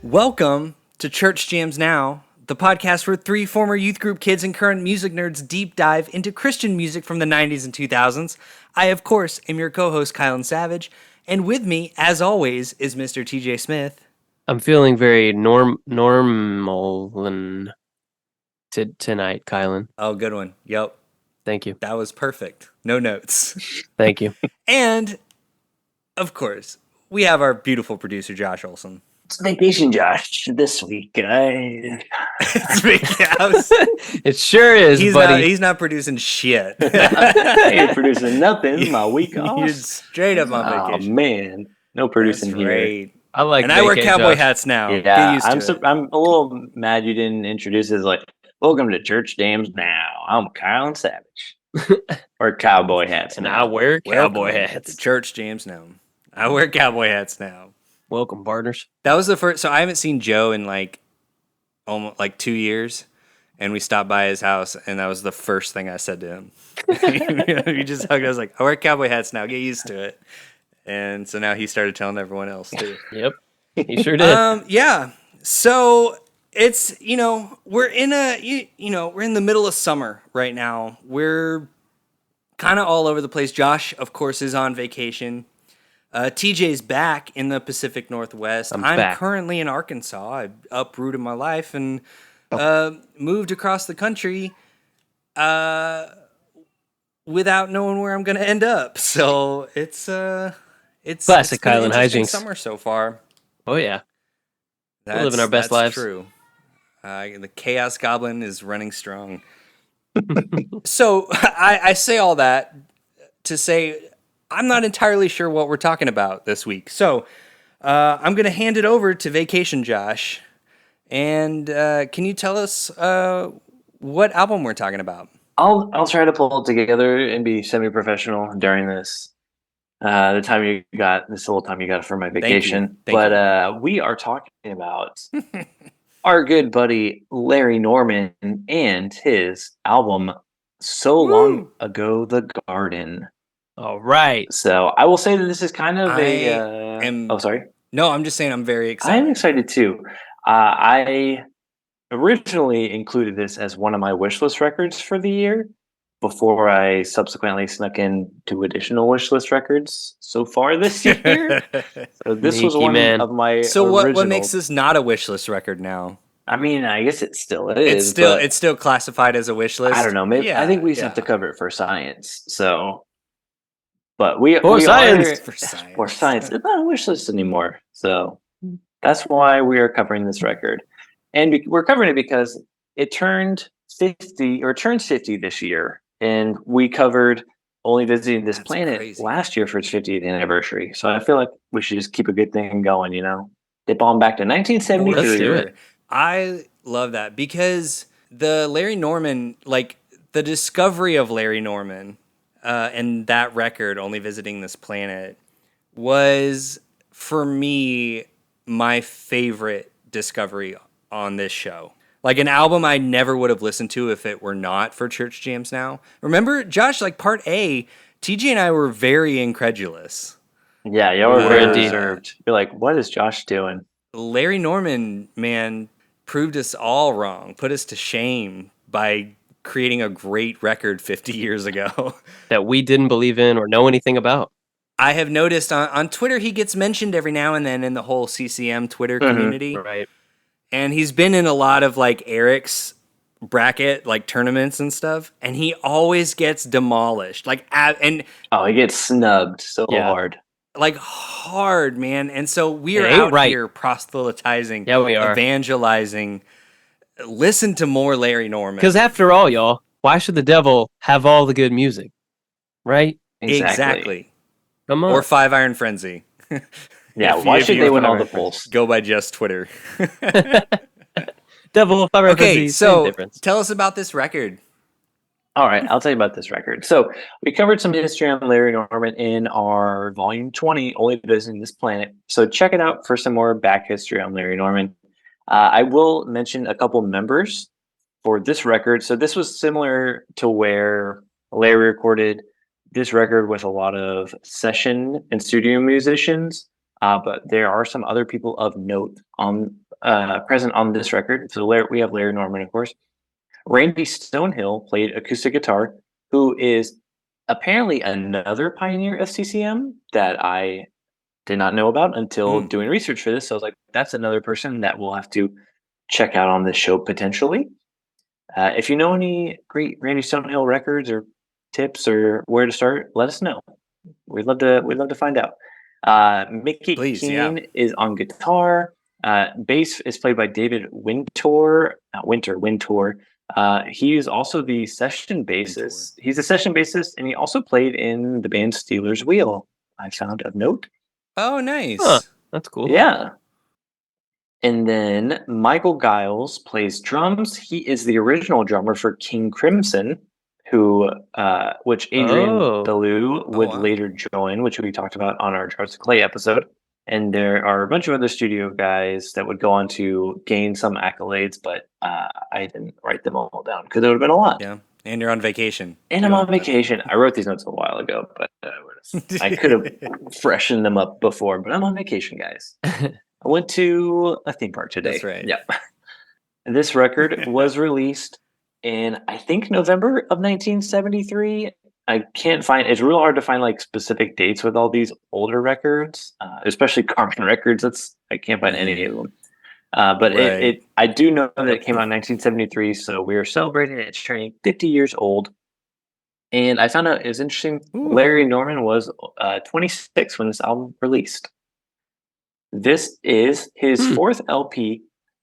Welcome to Church Jams Now, the podcast where three former youth group kids and current music nerds deep dive into Christian music from the 90s and 2000s. I, of course, am your co-host, Kylan Savage, and with me, as always, is Mr. TJ Smith. I'm feeling very normal tonight, Kylan. Oh, good one. Yep. Thank you. That was perfect. No notes. Thank you. And, of course, we have our beautiful producer, Josh Olson. It's vacation, Josh, this week. It's big house. It sure is, buddy. He's not producing shit. I ain't producing nothing. It's my week off. You're straight up on vacation. Oh, man. No producing That's here. right. I like And I wear cowboy Josh. hats now. Yeah, Get used to it. I'm a little mad you didn't introduce it as like, welcome to Church Jams Now. I'm Kyle Savage. Or cowboy hats. And now. I wear cowboy Welcome hats. to Church Jams now. I wear cowboy hats now. Welcome, partners. That was the first. So I haven't seen Joe in almost 2 years, and we stopped by his house, and that was the first thing I said to him. He just hugged. I was like, I wear cowboy hats now. Get used to it. And so now he started telling everyone else too. Yep, he sure did. Yeah. So it's we're in we're in the middle of summer right now. We're kind of all over the place. Josh, of course, is on vacation. TJ's back in the Pacific Northwest. I'm back. Currently in Arkansas. I uprooted my life and moved across the country without knowing where I'm going to end up. So it's Classic been an Kylan interesting hijinks. summer so far. Oh yeah, we're living our best lives. True. The Chaos Goblin is running strong. So I say all that to say I'm not entirely sure what we're talking about this week. So I'm going to hand it over to Vacation Josh. And can you tell us what album we're talking about? I'll try to pull it together and be semi-professional during this. The little time you got for my vacation. Thank you. We are talking about our good buddy Larry Norman and his album So Long Ago the Garden. All right. So I will say that this is kind of sorry. No, I'm just saying I'm very excited. I'm excited too. I originally included this as one of my wishlist records for the year before I subsequently snuck in 2 additional wishlist records so far this year. So this was one of my So original... what makes this not a wishlist record now? I mean, I guess it still is. It's still classified as a wishlist. I don't know. Maybe I think we just have to cover it for science. So, but we science. For science. It's not a wish list anymore. So that's why we are covering this record, and we're covering it because it turns 50 this year, and we covered Only Visiting This Planet last year for its 50th anniversary. So I feel like we should just keep a good thing going. Dip on back to 1973. Let's do it. I love that because the Larry Norman, the discovery of Larry Norman and that record, Only Visiting This Planet, was, for me, my favorite discovery on this show. Like an album I never would have listened to if it were not for Church Jams Now. Remember, Josh, part A, TJ and I were very incredulous. Yeah, y'all were very reserved. You're like, what is Josh doing? Larry Norman, man, proved us all wrong, put us to shame by creating a great record 50 years ago. That we didn't believe in or know anything about. I have noticed on Twitter he gets mentioned every now and then in the whole CCM Twitter community. Right. And he's been in a lot of Eric's bracket tournaments and stuff, and he always gets demolished. He gets snubbed so hard. Hard, man. And so we are out here proselytizing, yeah, we are evangelizing. Listen to more Larry Norman. Because after all, y'all, why should the devil have all the good music? Right? Exactly. Come on. Or 5 Iron Frenzy. Yeah, why should they win all the polls? Go by just Twitter. Devil, 5 Iron Frenzy. Okay, so tell us about this record. All right, I'll tell you about this record. So we covered some history on Larry Norman in our Volume 20, Only Visiting This Planet. So check it out for some more back history on Larry Norman. I will mention a couple members for this record. So this was similar to where Larry recorded this record with a lot of session and studio musicians, but there are some other people of note on present on this record. So we have Larry Norman, of course. Randy Stonehill played acoustic guitar, who is apparently another pioneer of CCM that I did not know about until doing research for this. So I was like, that's another person that we'll have to check out on this show potentially. If you know any great Randy Stonehill records or tips or where to start, let us know. We'd love to find out. Mickey Keene is on guitar. Bass is played by David Wintour. Wintour. He is also the session bassist. He's a session bassist, and he also played in the band Steelers Wheel. I found of note. Oh, nice. Huh, that's cool. Yeah. And then Michael Giles plays drums. He is the original drummer for King Crimson, which Adrian Belew would later join, which we talked about on our Jars of Clay episode. And there are a bunch of other studio guys that would go on to gain some accolades, but I didn't write them all down because it would have been a lot. Yeah, and you're on vacation. And I'm on vacation. I wrote these notes a while ago, but I could have freshened them up before, but I'm on vacation, guys. I went to a theme park today. That's right. Yeah. This record was released in, I think, November of 1973. I can't find, it's real hard to find like specific dates with all these older records, especially Carmen records. I can't find any of them. But I do know that it came out in 1973, so we are celebrating it. It's turning 50 years old. And I found out it was interesting. Larry Norman was 26 when this album released. This is his fourth LP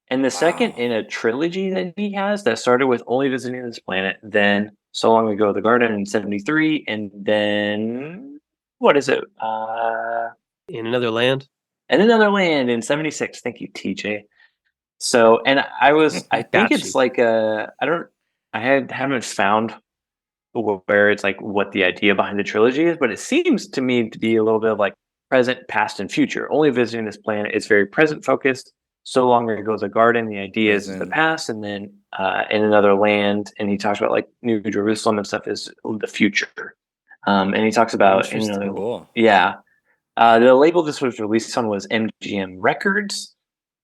and the second in a trilogy that he has that started with Only Visiting This Planet, then So Long Ago, The Garden in 73, and then, what is it? In Another Land? In Another Land in 76. Thank you, TJ. So, and I think it's like haven't found where it's like what the idea behind the trilogy is, but it seems to me to be a little bit of like present, past, and future. Only Visiting This Planet is very present focused. So Long Ago, The Garden, the idea is the past, and then In Another Land, and he talks about like New Jerusalem and stuff is the future. And he talks about cool. Yeah. The label this was released on was MGM Records.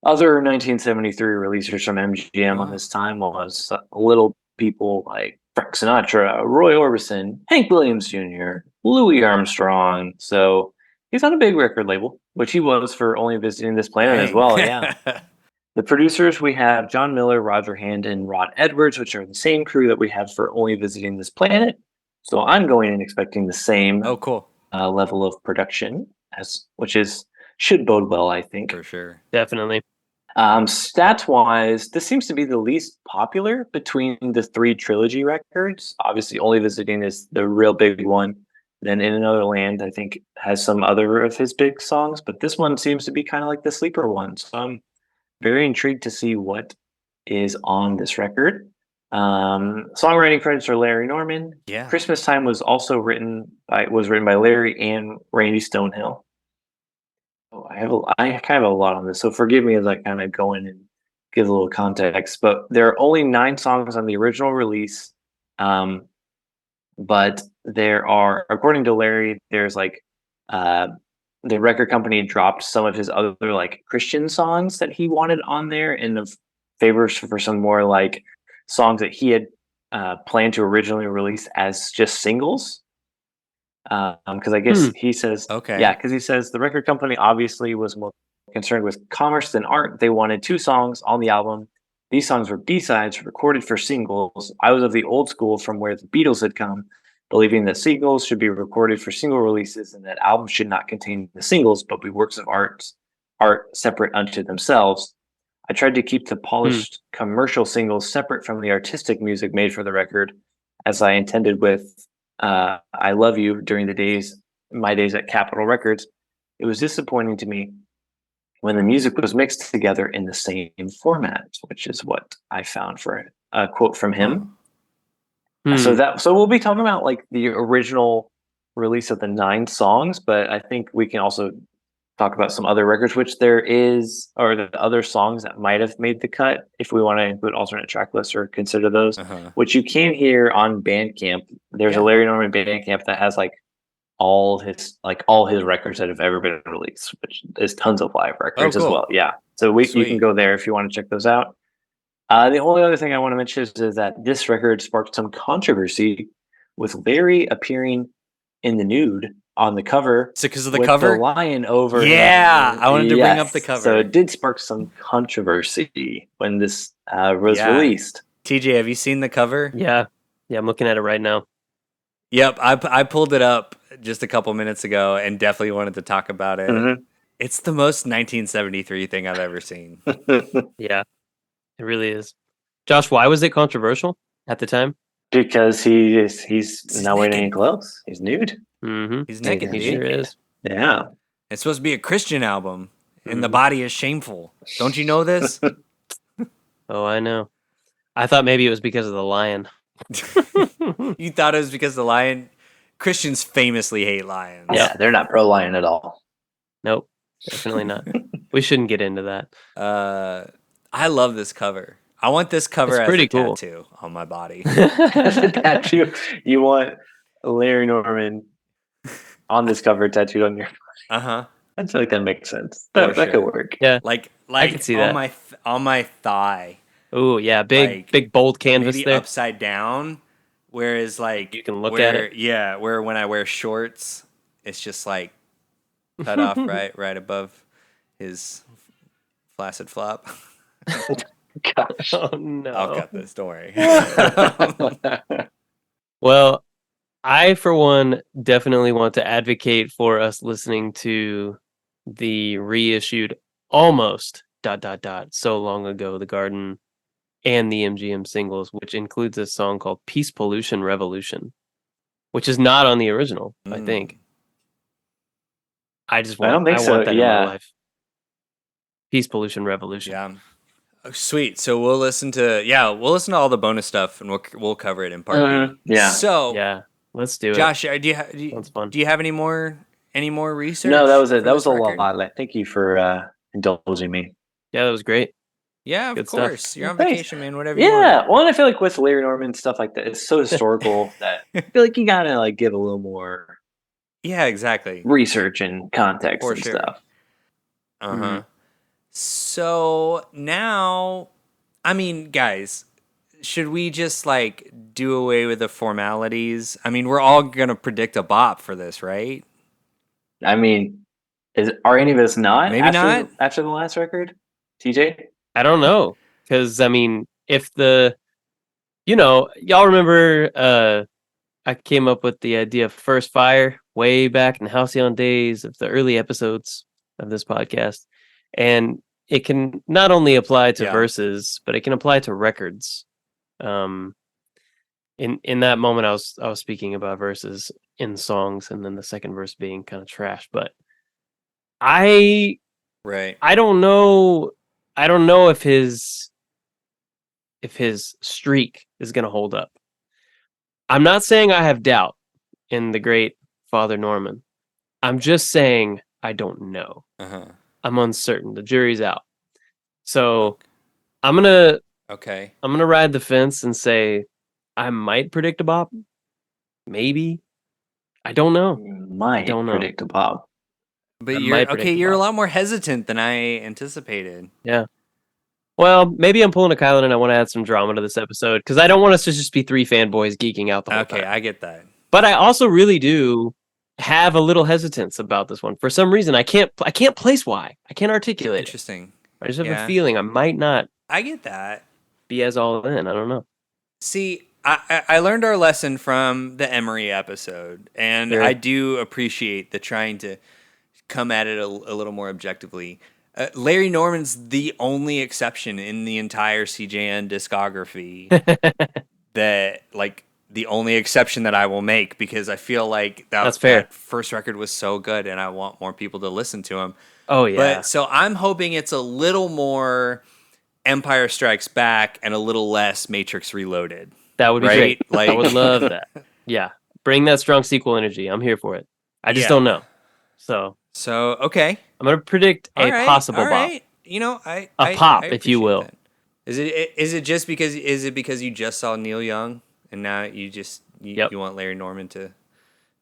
Other 1973 releases from MGM on this time was little people like Frank Sinatra, Roy Orbison, Hank Williams Jr., Louis Armstrong. So he's on a big record label, which he was for Only Visiting This Planet as well. Yeah. The producers, we have John Miller, Roger Hand, and Rod Edwards, which are the same crew that we have for Only Visiting This Planet. So I'm going in expecting the same level of production, should bode well, I think. For sure. Definitely. Stats-wise, this seems to be the least popular between the three trilogy records. Obviously, Only Visiting is the real big one. Then In Another Land, I think, has some other of his big songs, but this one seems to be kind of like the sleeper one. So I'm very intrigued to see what is on this record. Songwriting credits are Larry Norman. Yeah. Christmas Time was also written by Larry and Randy Stonehill. Oh, I kind of have a lot on this, so forgive me as I kind of go in and give a little context. But there are only 9 songs on the original release, but there are, according to Larry, there's like the record company dropped some of his other like Christian songs that he wanted on there in the favors for some more like songs that he had planned to originally release as just singles. Because I guess he says, because he says the record company obviously was more concerned with commerce than art. They wanted 2 songs on the album. These songs were B-sides recorded for singles. I was of the old school from where the Beatles had come, believing that singles should be recorded for single releases and that albums should not contain the singles but be works of art separate unto themselves. I tried to keep the polished commercial singles separate from the artistic music made for the record, as I intended with I Love You during my days at Capitol Records. It was disappointing to me when the music was mixed together in the same format, which is what I found for a quote from him. So we'll be talking about like the original release of the 9 songs, but I think we can also talk about some other records, which there is, or the other songs that might have made the cut if we want to include alternate track lists or consider those, which you can hear on Bandcamp. There's a Larry Norman Bandcamp that has like all his records that have ever been released, which is tons of live records as cool. well. Yeah, so you can Sweet. go there if you want to check those out. The only other thing I want to mention is that this record sparked some controversy with Larry appearing in the nude on the cover. Is it because of the with cover? the lion over Yeah, him. I wanted to bring up the Yes. cover. So it did spark some controversy when this was Yeah. released. TJ, have you seen the cover? Yeah. I'm looking at it right now. Yep, I pulled it up just a couple minutes ago and definitely wanted to talk about it. Mhm. It's the most 1973 thing I've ever seen. Yeah, it really is. Josh, why was it controversial at the time? Because he's not wearing any naked. clothes. He's nude. Mm-hmm. He's naked, He He dude. sure is. Yeah. It's supposed to be a Christian album, and the Mhm. body is shameful. Don't you know this? Oh, I know. I thought maybe it was because of the lion. You thought it was because the lion. Christians famously hate lions. Yeah, they're not pro lion at all. Nope, definitely not. We shouldn't get into that. I love this cover. I want this cover It's as pretty a cool. tattoo on my body. As a tattoo, you want Larry Norman on this cover tattooed on your. Uh-huh. I feel like that makes sense. For That could sure. work. Yeah. Like could see on that. on my thigh. Oh yeah, Like, big bold canvas Maybe there. upside down. Whereas like You can look at it. Yeah, where when I wear shorts, it's just like cut off right above his flaccid flop. Gosh. Oh no. I'll cut this, don't worry. Well, I for one definitely want to advocate for us listening to the reissued almost ... so long ago the Garden and the MGM singles, which includes a song called Peace Pollution Revolution, which is not on the original, I think. I just want I don't think so, want that in my yeah. life. Peace Pollution Revolution. Yeah. Oh, sweet. So we'll listen to all the bonus stuff, and we'll cover it in part B. Yeah. So Yeah, let's do it. Josh, do Sounds fun. you have any more research? No, that was it. for That this was a record? lot. Like, thank you for indulging me. Yeah, that was great. Yeah, of Good stuff. course. You're on Thanks. vacation, man. Whatever you Yeah. want. Well, and I feel like with Larry Norman stuff like that, it's so historical that I feel like you gotta like give a little more Yeah, exactly. research and context For and sure. stuff. Uh-huh. So now, I mean, guys, should we just like do away with the formalities? I mean, we're all gonna predict a bop for this, right? I mean, are any of us not? Maybe not. After the last record, TJ. I don't know, because I mean, if y'all remember, I came up with the idea of First Fire way back in the Halcyon days of the early episodes of this podcast, and it can not only apply to verses, but it can apply to records. In that moment, I was speaking about verses in songs, and then the second verse being kind of trash. But I don't know. I don't know if his streak is going to hold up. I'm not saying I have doubt in the great Father Norman. I'm just saying I don't know. Uh-huh. I'm uncertain. The jury's out. So I'm gonna ride the fence and say I might predict a bop. Maybe. I don't know. Might predict a bop. But you're a lot more hesitant than I anticipated. Yeah. Well, maybe I'm pulling a Kylan and I want to add some drama to this episode because I don't want us to just be three fanboys geeking out the whole time. Okay, I get that. But I also really do have a little hesitance about this one. For some reason, I can't place why. I can't articulate Interesting. it. I just have a feeling I might not I get that. be as all in. I don't know. See, I learned our lesson from the Emery episode, and I do appreciate the trying to come at it a little more objectively. Larry Norman's the only exception in the entire CJN discography that, like, the only exception that I will make because I feel like That's fair. That first record was so good and I want more people to listen to him. Oh, yeah. But so I'm hoping it's a little more Empire Strikes Back and a little less Matrix Reloaded. That would be great. Like, I would love that. Yeah. Bring that strong sequel energy. I'm here for it. I just don't know. So okay. I'm going to predict a possible bop. You know, a pop, I if you will. that. Is it because you just saw Neil Young and now you want Larry Norman to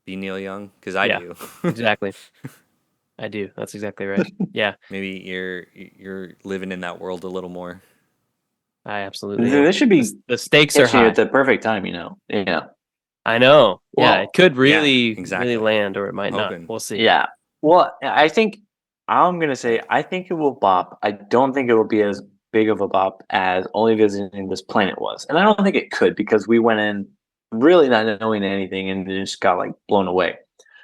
be Neil Young? Because I Yeah. do. Exactly. I do. That's exactly right. Yeah, Maybe you're living in that world a little more. I absolutely am. This should be The stakes are catching you high. at the perfect time, Yeah. I know. Yeah, Well, it could yeah, really, exactly. really land, or it might not. Hoping. We'll see. Yeah. Well, I think I'm gonna say I think it will bop. I don't think it will be as big of a bop as Only Visiting This Planet was, and I don't think it could because we went in really not knowing anything and just got like blown away.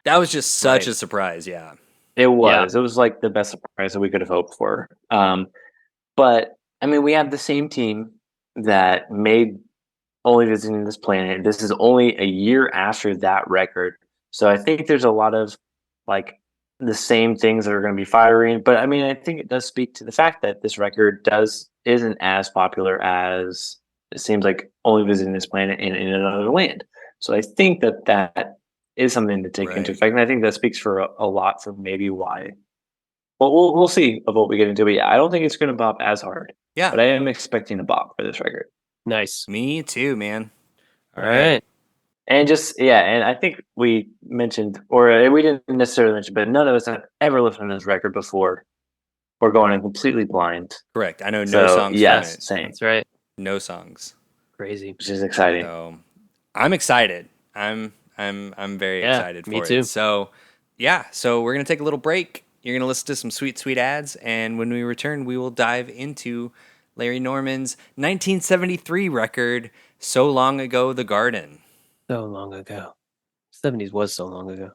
That was just such Right. a surprise. Yeah. It Yeah. was. It was like the best surprise that we could have hoped for. But I mean, we have the same team that made Only Visiting This Planet. This is only a year after that record, so I think there's a lot of like the same things that are going to be firing. But I mean, I think it does speak to the fact that this record isn't as popular as it seems like Only Visiting This Planet in Another Land. So I think that is something to take into Right. effect, and I think that speaks for a lot for maybe why. Well, we'll see of what we get into. But yeah, I don't think it's going to bop as hard. Yeah. But I am expecting a bop for this record. Nice. Me too, man. All right. And just and I think we mentioned, or we didn't necessarily mention, but none of us have ever listened to this record before. We're going in completely blind. Correct. I know no So songs from yes, it. same, That's right. No songs. Crazy. which is exciting. So I'm excited. I'm very Yeah, excited for me it. too. So yeah, so we're gonna take a little break. You're gonna listen to some sweet, sweet ads, and when we return, we will dive into Larry Norman's 1973 record, "So Long Ago, the Garden." So long ago. 70s was so long ago.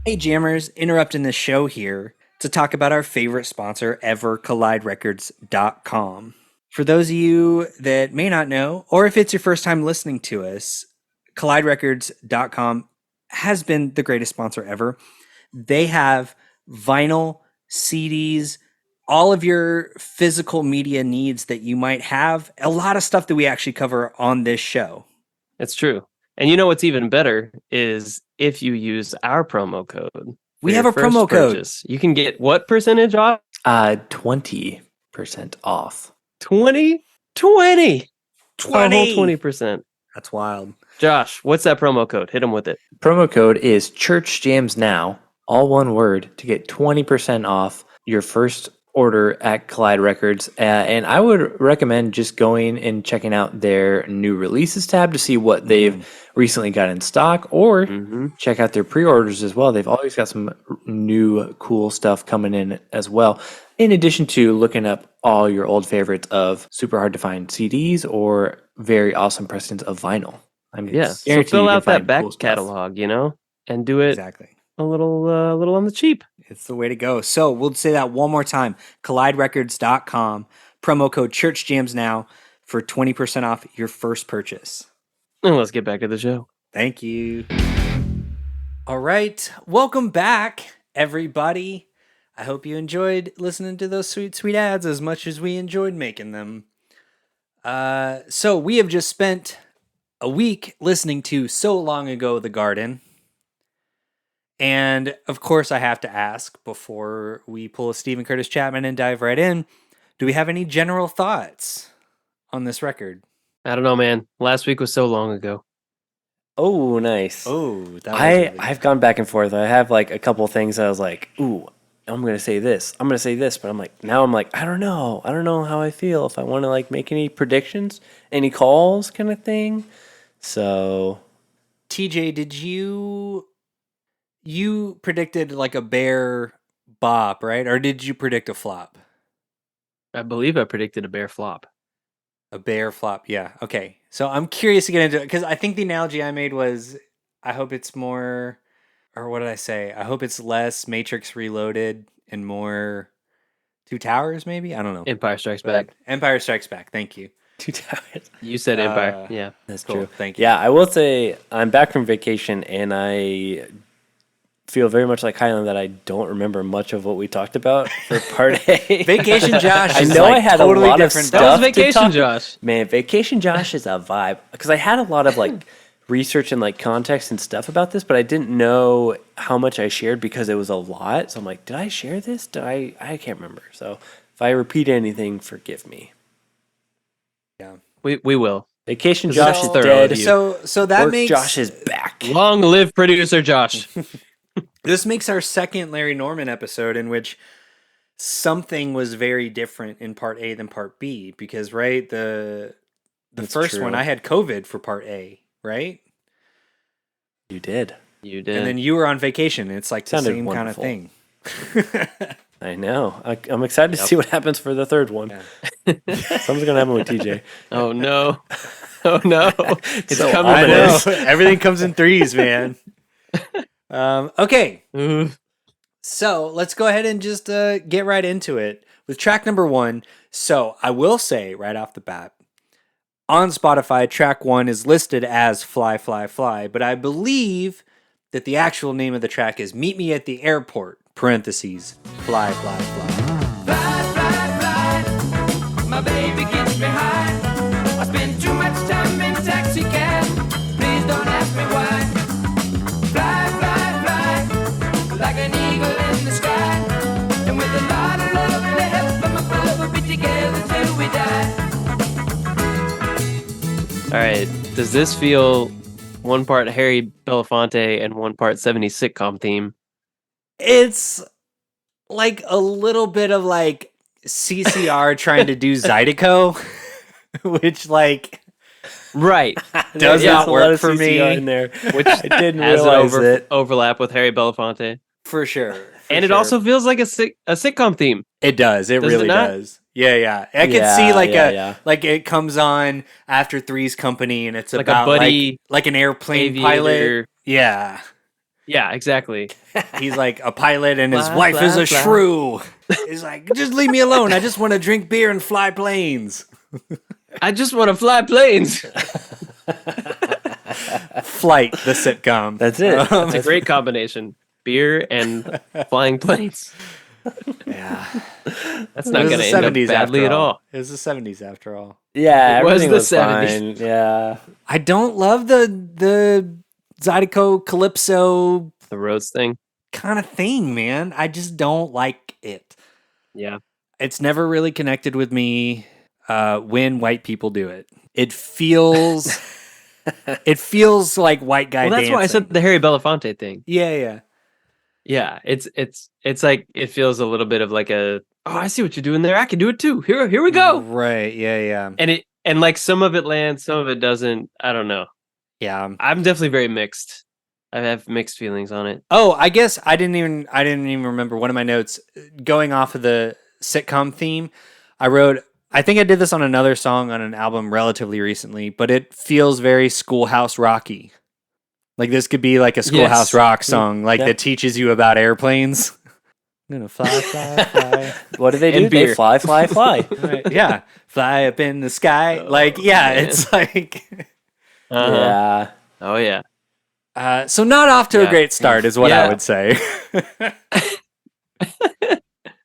Hey Jammers, interrupting the show here to talk about our favorite sponsor ever, colliderecords.com. For those of you that may not know, or if it's your first time listening to us, colliderecords.com has been the greatest sponsor ever. They have vinyl, CDs, all of your physical media needs that you might have, a lot of stuff that we actually cover on this show. It's true. And you know what's even better is if you use our promo code. for We your have a first promo code. purchase, you can get what percentage off? 20% off. 20? 20! A whole 20! 20%. That's wild. Josh, what's that promo code? Hit them with it. Promo code is Church Jams Now, all one word, to get 20% off your first order at Collide Records. And I would recommend just going and checking out their new releases tab to see what they've recently got in stock, or check out their pre-orders as well. They've always got some new cool stuff coming in as well. In addition to looking up all your old favorites of super hard to find CDs or very awesome pressings of vinyl. Yeah. So guarantee fill you can out that find back cool stuff. catalog, and do it Exactly. a little on the cheap. It's the way to go. So we'll say that one more time. colliderecords.com, promo code ChurchJamsNow for 20% off your first purchase. And let's get back to the show. Thank you. All right. Welcome back, everybody. I hope you enjoyed listening to those sweet, sweet ads as much as we enjoyed making them. So we have just spent a week listening to So Long Ago, the Garden. And of course, I have to ask before we pull a Stephen Curtis Chapman and dive right in, do we have any general thoughts on this record? I don't know, man. Last week was so long ago. Oh, nice. Oh, that was really I've gone back and forth. I have like a couple things I was like, ooh, I'm gonna say this. I'm gonna say this, but I'm like, I don't know. I don't know how I feel. If I want to like make any predictions, any calls, kind of thing. So, TJ, did you predicted like a bear bop, right? Or did you predict a flop? I believe I predicted a bear flop. A bear flop, yeah. Okay. So I'm curious to get into it because I think the analogy I made was I hope it's more, or what did I say? I hope it's less Matrix Reloaded and more Two Towers, maybe? I don't know. Empire Strikes But Back. Empire Strikes Back. Thank you. 2 Towers. You said Empire. Yeah. That's Cool. true. Thank you. Yeah, I will say I'm back from vacation and I feel very much like Kylan that I don't remember much of what we talked about for part A. Vacation Josh I is know like I had totally a lot of different. stuff. That was to Vacation talk- Josh. Man, Vacation Josh is a vibe because I had a lot of like research and like context and stuff about this, but I didn't know how much I shared because it was a lot. So I'm like, did I share this? I can't remember. So if I repeat anything, forgive me. Yeah. We will. Vacation This is Josh is thorough dead. of you. So that Work makes Josh is back. Long live producer Josh. this makes our second Larry Norman episode in which something was very different in part A than part B, because right, the That's first one true. I had COVID for part A, right? You did. You did. And then you were on vacation. And it's like the Sounded same wonderful. kind of thing. I know. I'm excited to see what happens for the third one. Something's gonna happen with TJ. Oh no. Oh no. It's So coming. I know. boys. Everything comes in threes, man. Okay. Ooh. So let's go ahead and just get right into it with track number 1. So I will say right off the bat, on Spotify, track 1 is listed as Fly, Fly, Fly, but I believe that the actual name of the track is Meet Me at the Airport, parentheses, Fly, Fly, Fly. Fly, fly, fly, my baby gets me high. I spend too much time in taxi cab. Please don't ask me why. Fly, fly, fly, like an eagle in the sky. And with a lot of love and the help from above, we'll be together till we die. All right. Does this feel one part Harry Belafonte and one part 70s sitcom theme? It's like a little bit of like CCR trying to do Zydeco, which like Right. does There's not a lot work of for CCR me. in there. Which I didn't has an realize it. overlap with Harry Belafonte. For sure. And it also feels like a sitcom theme. It does. It Does it really not? does. Yeah, yeah. I could Yeah, see like yeah. like it comes on after Three's Company, and it's Like a about buddy like an airplane aviator. pilot. Yeah, Yeah, exactly. he's like a pilot, and his Fly, wife is fly, a fly. shrew. He's like, just leave me alone. I just want to drink beer and fly planes. I just want to fly planes. Flight, the sitcom. That's it. It's a great combination. Beer and flying planes. Yeah, That's it not was going the to end up 70s badly after at all. It was the 70s after all. Yeah, It was everything the was 70s. fine. Yeah. I don't love the Zydeco Calypso The Rhodes thing. kind of thing, man. I just don't like it. Yeah. It's never really connected with me when white people do it. It feels like white guy Well, that's why I dancing. said the Harry Belafonte thing. Yeah. Yeah, it's like it feels a little bit of like a I see what you're doing there. I can do it too. Here we go. Right. Yeah. And like some of it lands, some of it doesn't. I don't know. Yeah. I'm definitely very mixed. I have mixed feelings on it. Oh, I guess I didn't even remember one of my notes going off of the sitcom theme. I wrote, I think I did this on another song on an album relatively recently, but it feels very Schoolhouse Rocky. Like this could be like a Schoolhouse Yes. Rock song, like Yeah. that teaches you about airplanes. I'm gonna fly, fly, fly. What do they And do? beer. They fly, fly, fly. Right, yeah, fly up in the sky. Like, yeah, man. it's like. Uh-huh. Yeah. Oh yeah. So not off to a Yeah. great start is what I Yeah. would say.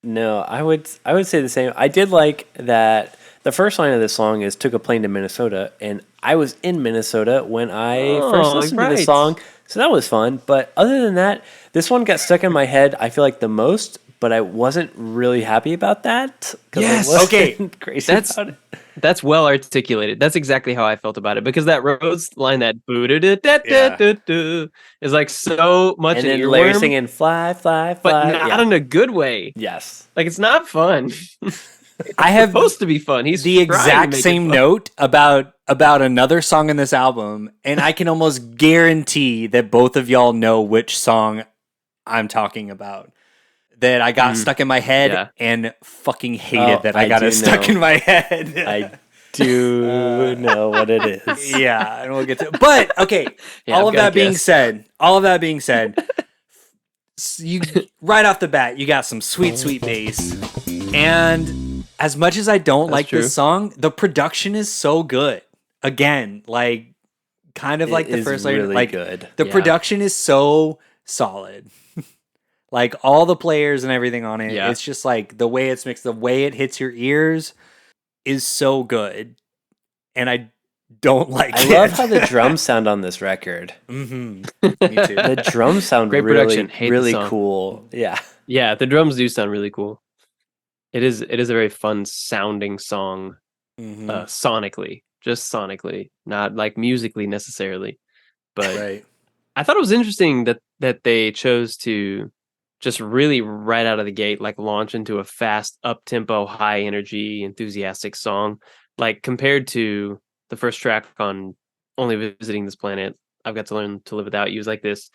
No, I would say the same. I did like that the first line of this song is "Took a plane to Minnesota," and I was in Minnesota when I first listened to right. this song, so that was fun. But other than that, this one got stuck in my head. I feel like the most, but I wasn't really happy about that. 'Cause I Yes. wasn't Okay. crazy That's about it. that's well articulated. That's exactly how I felt about it because that Rhodes line, that is like so much And an then Larry earworm, singing "Fly, fly, but fly." not Yeah. in a good way. Yes. Like it's not fun. I have Supposed to be fun. He's the trying to exact make it same fun. note about another song in this album, and I can almost guarantee that both of y'all know which song I'm talking about. That I got stuck in my head Yeah. and fucking hated Oh, that I I got do it stuck know. in my head. I do know what it is. Yeah, and we'll get to. But okay, Yeah, all I've of got a that being guess. said, you right off the bat, you got some sweet bass, and as much as I don't like true. this song, the production is so good. Again, like kind of like It the is first layer, really like good. the Yeah. production is so solid. Like all the players and everything on it, Yeah. it's just like the way it's mixed, the way it hits your ears is so good, and I don't like I it. love how the drums sound on this record. Me too. The drums sound Great really, production. Hate the really song. cool. Yeah. Yeah, the drums do sound really cool. It is a very fun sounding song Mhm. sonically. just sonically, not like musically necessarily. But Right. I thought it was interesting that they chose to just really right out of the gate like launch into a fast, up tempo, high energy, enthusiastic song, like compared to the first track on Only Visiting This Planet. I've Got to Learn to Live Without You. Is like this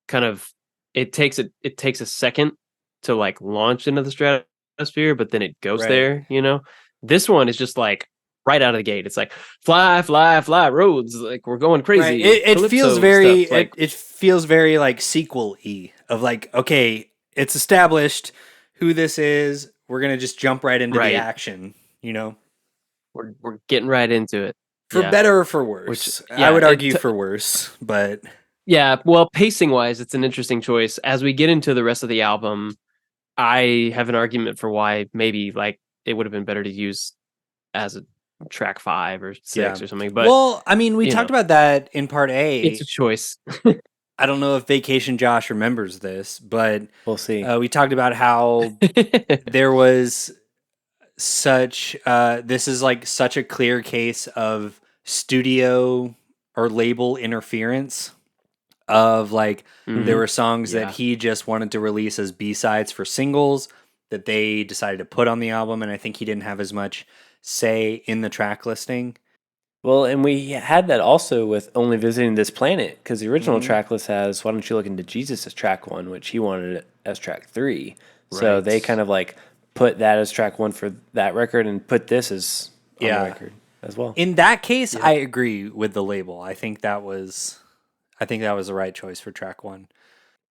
kind of it takes a second to like launch into the stratosphere, but then it goes Right. there. This one is just like right out of the gate. It's like fly, fly, fly roads. Like we're going crazy. Right. It Calypso feels very stuff, like it feels very like sequel-y of like, okay, it's established who this is. We're gonna just jump right into Right. the action, we're getting right into it. For Yeah. better or for worse. Which- I would yeah, argue for worse, but Yeah, well, pacing wise, it's an interesting choice. As we get into the rest of the album, I have an argument for why maybe like it would have been better to use as a track 5 or 6 Yeah. or something. But well, I mean, we you talked know. about that in part A. it's a choice. I don't know if Vacation Josh remembers this, but We'll see. we talked about how there was such this is like such a clear case of studio or label interference of like there were songs Yeah. that he just wanted to release as B-sides for singles that they decided to put on the album, and I think he didn't have as much say in the track listing. Well, and we had that also with Only Visiting This Planet, because the original Mm-hmm. track list has Why Don't You Look Into Jesus as track 1, which he wanted it as track 3. So Right. they kind of like put that as track 1 for that record and put this as on Yeah. the record as well. In that case, I agree with the label. I think that was the right choice for track 1.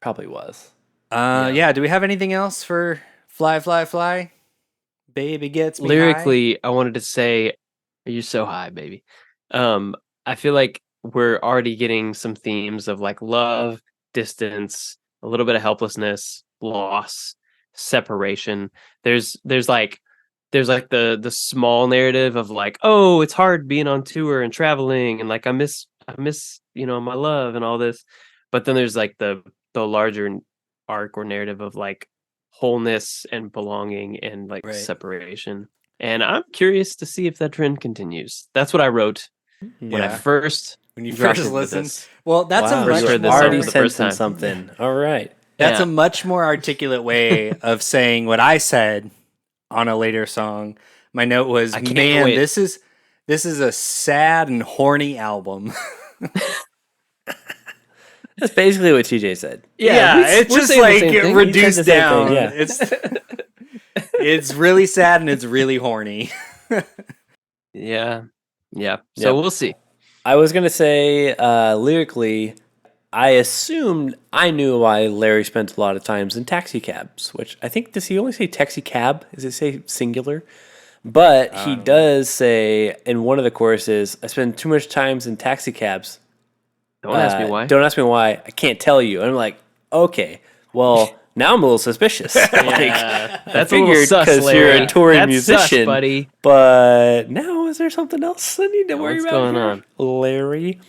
Probably was. Yeah. Do we have anything else for Fly, Fly, Fly? Baby gets me high? Lyrically, I wanted to say, "You're so high, baby." I feel like we're already getting some themes of like love, distance, a little bit of helplessness, loss, separation. There's like the small narrative of like, oh, it's hard being on tour and traveling, and like I miss my love and all this. But then there's like the larger arc or narrative of like wholeness and belonging and like Right. separation. And I'm curious to see if that trend continues. That's what I wrote when I Yeah. first When you dropped first into listened. this. Well, that's Wow, a first much heard this more, song already for the first sensing time. something. All right. that's Yeah. a much more articulate way of saying what I said on a later song. My note was, I can't man, wait." this is a sad and horny album. That's basically what TJ said. it's we're just saying the like same thing. reduced You said the same down. thing, yeah. It's really sad and it's really horny. Yeah. So Yep. we'll see. I was going to say, lyrically, I assumed I knew why Larry spent a lot of times in taxi cabs, which I think, does he only say taxi cab? Does it say singular? But he does say in one of the choruses, I spend too much times in taxi cabs. Don't ask me why. Don't ask me why. I can't tell you. And I'm like, okay, well, now I'm a little suspicious. Yeah, that's a little figured sus, 'cause Larry. you're a touring That's musician. sus, buddy. But now, is there something else I need to worry what's about going here, on? Larry?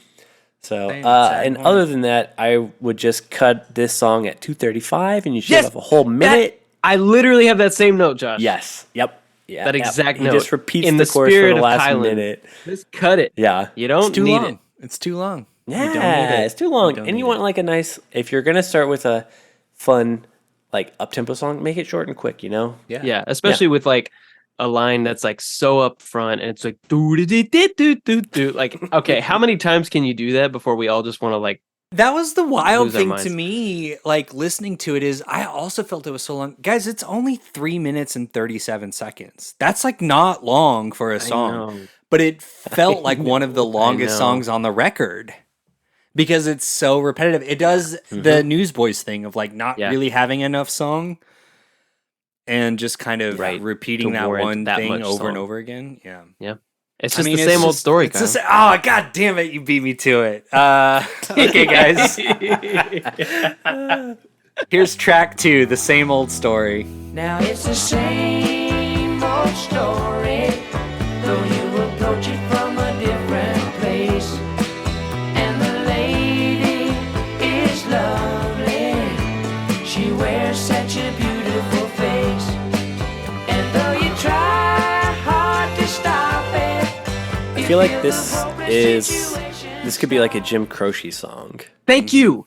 So, Same sad and one. other than that, I would just cut this song at 2:35, and you should Yes! have a whole minute. I literally have that same note, Josh. Yes. Yep. Yeah. That yep. exact He note. just repeats In the the chorus for spirit the of last Kylan. minute. Just cut it. Yeah. You don't It's too need long. it. It's too long. Yeah, it's too long. And you want like a nice, if you're gonna start with a fun, like up tempo song, make it short and quick. Yeah, especially with like a line that's like so up front and it's like do do do do do do. Like, okay, how many times can you do that before we all just want to like That was the wild Lose our thing to minds. me, like listening to it, is I also felt it was so long. Guys, it's only 3 minutes and 37 seconds. That's like not long for a song, know. but it felt like one of the longest know. songs on the record because it's so repetitive. It does the Newsboys thing of like not Yeah. really having enough song and just kind of Right. repeating To that warrant one that thing much over and song. over again. Yeah. It's I just mean, the it's same old just- story, it's Kyle. just- oh, god damn it, you beat me to it. Okay, guys. Here's track 2, the same old story. Now it's the same old story, though you approach it from a different place. And the lady is lovely, she wears such a beautiful face. And though you try hard to stop it, I feel like this could be like a Jim Croce song. Thank you.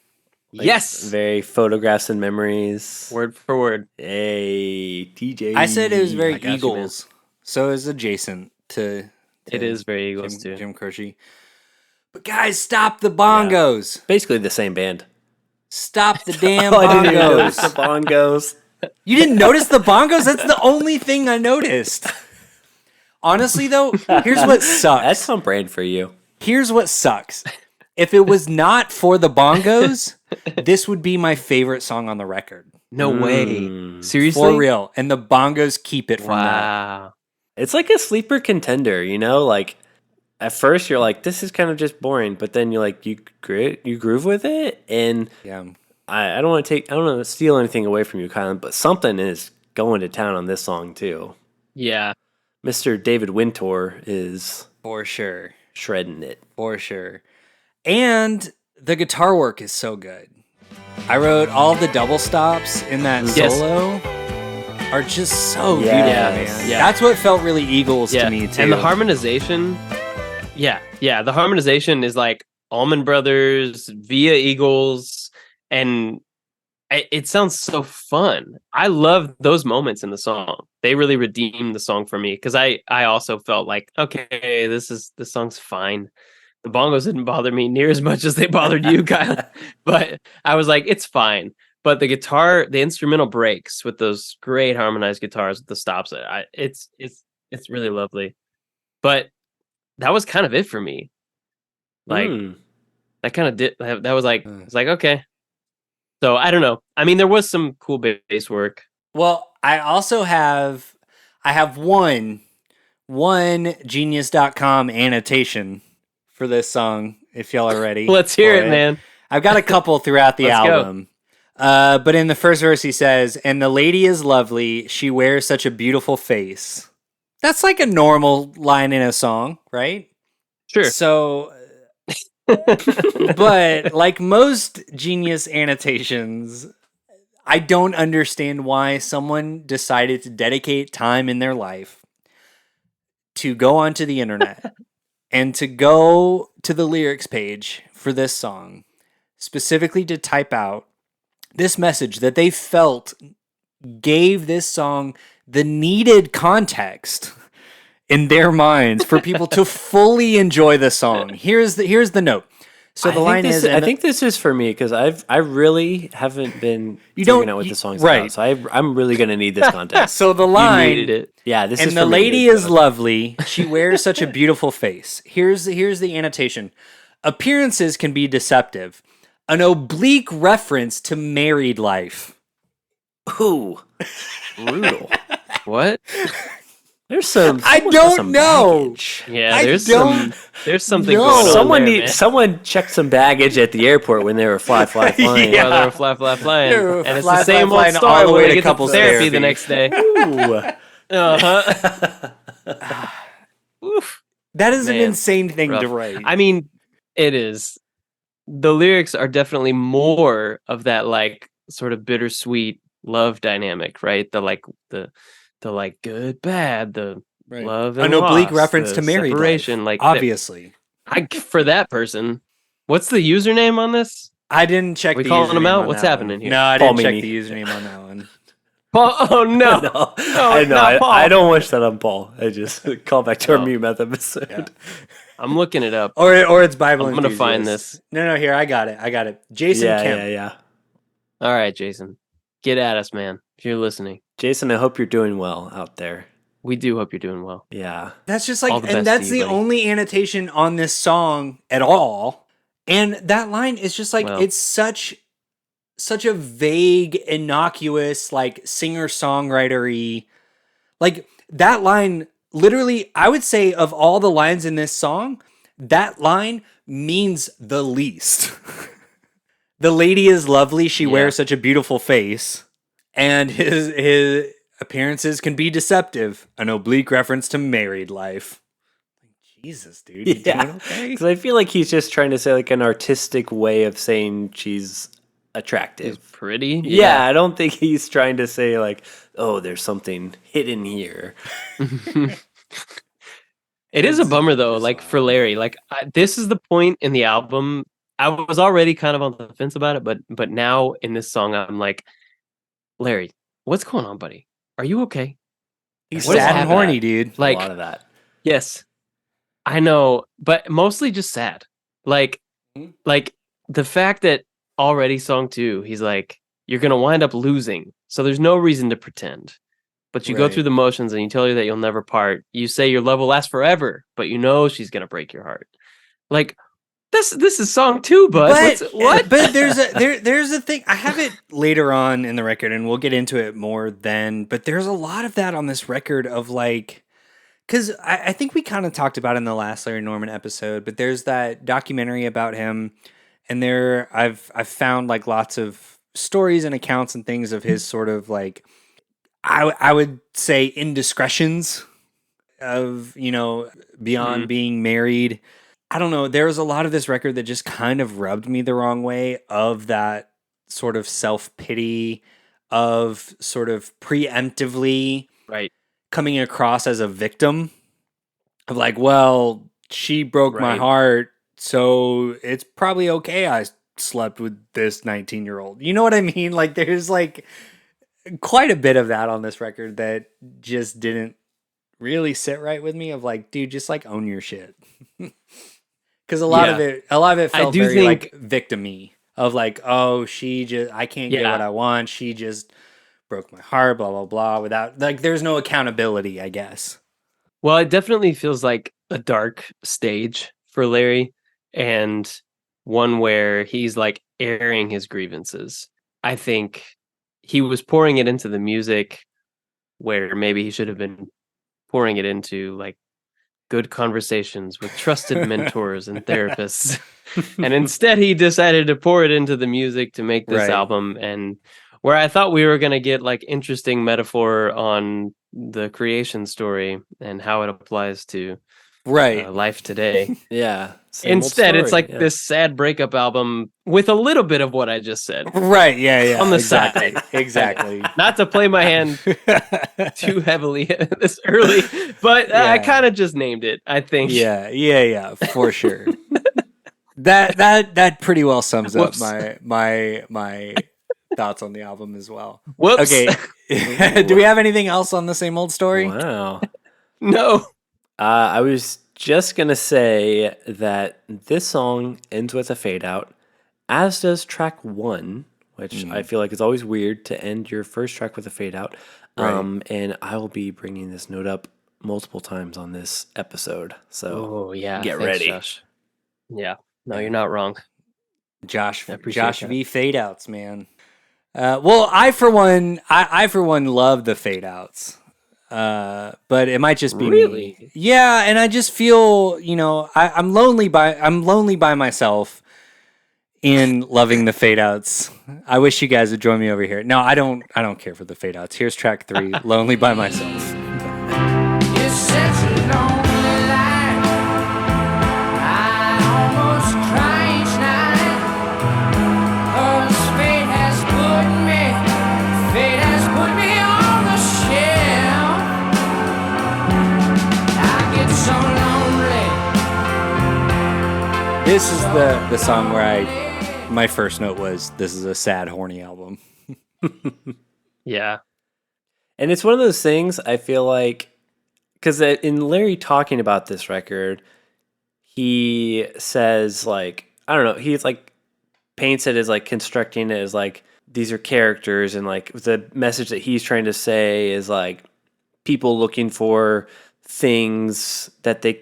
Like, Yes. Very photographs and memories. Word for word. Hey, TJ. I said it was very I got you, Eagles, so it's adjacent to It is very Eagles too. Jim Croce. But guys, stop the bongos! Basically the same band. Stop the damn Oh, I didn't even notice the bongos! bongos. You didn't notice the bongos? That's the only thing I noticed. Honestly, though, here's what sucks. That's on brand for you. Here's what sucks. If it was not for the bongos, this would be my favorite song on the record. No way. Seriously? For real. And the bongos keep it from that. Wow. It's like a sleeper contender, you know? Like, at first you're like, this is kind of just boring, but then you're like, you groove with it, and Yeah. I don't want to steal anything away from you, Kylan, but something is going to town on this song too. Yeah. Mr. David Wintour is For sure. shredding it. For sure. And the guitar work is so good. I wrote all the double stops in that Yes. solo are just so Yeah. beautiful, Yeah. man. Yeah. That's what felt really Eagles to me, too. And the harmonization. Yeah. The harmonization is like Allman Brothers via Eagles, and it sounds so fun. I love those moments in the song. They really redeem the song for me, because I also felt like, okay, this song's fine. The bongos didn't bother me near as much as they bothered you, Kyle. But I was like, it's fine. But the guitar, the instrumental breaks with those great harmonized guitars with the stops. It's really lovely. But that was kind of it for me. Like that kind of did. That was like, it's like, okay. So I don't know. I mean, there was some cool bass work. Well, I also have one genius.com annotation for this song, if y'all are ready. Let's hear for it, man. I've got a couple throughout the Let's go. album. But in the first verse he says, "And the lady is lovely, she wears such a beautiful face." That's like a normal line in a song, right? Sure. So but like most genius annotations, I don't understand why someone decided to dedicate time in their life to go onto the internet and to go to the lyrics page for this song, specifically to type out this message that they felt gave this song the needed context in their minds for people to fully enjoy the song. Here's the note. So the line is, I think this is for me because I really haven't been don't- figuring out what the song's right. about. So I'm really gonna need this context. so the You line needed it. Yeah, this is and the for me. lady is lovely. She wears such a beautiful face. Here's the annotation. Appearances can be deceptive. An oblique reference to married life. Ooh, brutal. What? There's some. I someone don't has some know. baggage. Yeah, I there's don't something know. going on Someone there, man. someone checked some baggage at the airport when they were flying. Yeah. Well, they were flying. They were And it's fly, the same fly, old flying story all the way when to they get couples therapy therapy. the next day. Ooh. Uh-huh. Oof. That is an Man, insane thing to rough. write. I mean, it is. The lyrics are definitely more of that like sort of bittersweet love dynamic, right? The good, bad, the Right. love and An oblique loss, reference the to married separation, life, like obviously. for that person. What's the username on this? I didn't check We the calling username them out? on What's that happening one. here? No, I Paul didn't check Meany. the username on that one. Oh no! No, No, I know. not Paul. I don't wish that on Paul. I just call back to our No. mute meth episode. Yeah. I'm looking it up. Or it's Bible I'm gonna Enthusiast. find this. No, here, I got it. Jason Yeah, Kemp. yeah. All right, Jason, get at us, man. If you're listening, Jason, I hope you're doing well out there. we do hope you're doing well. Yeah. That's just All like, the and best that's to you, the buddy. only annotation on this song at all. And that line is just like, Well. it's such a vague, innocuous, like singer-songwritery, like that line, literally, I would say of all the lines in this song, that line means the least. The lady is lovely. She Yeah. wears such a beautiful face. And his appearances can be deceptive. An oblique reference to married life. Jesus, dude. You Yeah. doing okay? Because I feel like he's just trying to say like an artistic way of saying she's attractive. It's pretty. Yeah, I don't think he's trying to say like, oh, there's something hidden here. It is a bummer though, like for Larry. Like this is the point in the album. I was already kind of on the fence about it, but now in this song, I'm like, Larry, what's going on, buddy? Are you okay? He's What is sad and happening? horny, dude. Like, a lot of that. yes, I know, but mostly just sad. Like the fact that already song 2, he's like, you're gonna wind up losing, so there's no reason to pretend. But you go Right. through the motions and you tell her that you'll never part. You say your love will last forever, but you know she's gonna break your heart. Like this is song 2, bud. What? But there's a thing. I have it later on in the record, and we'll get into it more then. But there's a lot of that on this record of like, because I think we kind of talked about it in the last Larry Norman episode. But there's that documentary about him, and I've found like lots of stories and accounts and things of his sort of like, I would say indiscretions of, you know, beyond being married. I don't know. There was a lot of this record that just kind of rubbed me the wrong way, of that sort of self-pity, of sort of preemptively Right. coming across as a victim of like, well, she broke my Right. heart, so it's probably okay I slept with this 19-year-old. You know what I mean? Like there's like quite a bit of that on this record that just didn't really sit right with me, of like, dude, just like own your shit. Because a lot of it felt do very think- like victim-y, of like, oh, I can't get what I want. She just broke my heart, blah, blah, blah, without, like, there's no accountability, I guess. Well, it definitely feels like a dark stage for Larry, and one where he's like airing his grievances. I think he was pouring it into the music where maybe he should have been pouring it into like good conversations with trusted mentors and therapists. And instead he decided to pour it into the music to make this Right. album, and where I thought we were going to get like interesting metaphor on the creation story and how it applies to Right. life today. Yeah. same old Instead, it's story, like yeah. this sad breakup album with a little bit of what I just said. Right. Yeah. Yeah. On the exactly. side. Exactly. Not to play my hand too heavily this early, but I Yeah. kind of just named it, I think. Yeah, for sure. That pretty well sums up Whoops. my thoughts on the album as well. Whoops. Okay. Do we have anything else on the same old story? Wow. No. I was just going to say that this song ends with a fade out, as does track 1, which I feel like is always weird to end your first track with a fade out. Right. And I will be bringing this note up multiple times on this episode. So Oh, yeah. get Thanks, ready. Josh. Yeah. No, you're not wrong. Josh I appreciate that. V fade outs, man. Well, I for one love the fade outs. But it might just be Really? me. Yeah, and I just feel, you know, I'm lonely by myself in loving the fade outs. I wish you guys would join me over here. No, I don't care for the fade outs. Here's track 3, Lonely by Myself. It's such a lonely life. I almost cry each night. 'Cause fate has put me on the shelf. I get so lonely. This is the song where my first note was, this is a sad, horny album. Yeah. And it's one of those things I feel like, because in Larry talking about this record, he says like, I don't know, he's like paints it as like constructing it as like these are characters, and like the message that he's trying to say is like people looking for things that they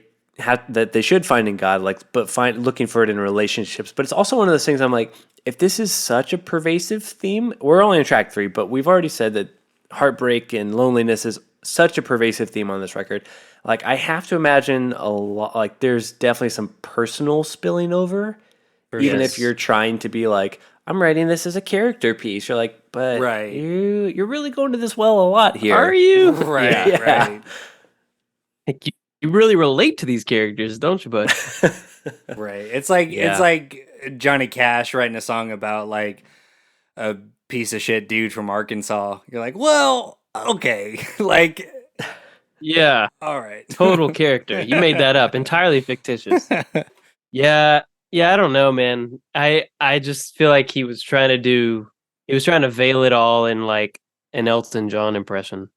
should find in God, like, but looking for it in relationships. But it's also one of those things I'm like, if this is such a pervasive theme, we're only in track 3, but we've already said that heartbreak and loneliness is such a pervasive theme on this record. Like, I have to imagine a lot, like there's definitely some personal spilling over, even if you're trying to be like, I'm writing this as a character piece. You're like, but Right. you're really going to this well a lot here. Are you? Right, Yeah. right. Like, you really relate to these characters, don't you, bud? Right. It's like Yeah. it's like Johnny Cash writing a song about like a piece of shit dude from Arkansas. You're like, well, okay. Like Yeah, All right. total character. You made that up, entirely fictitious. Yeah, I don't know, man. I just feel like he was trying to veil it all in like an Elton John impression.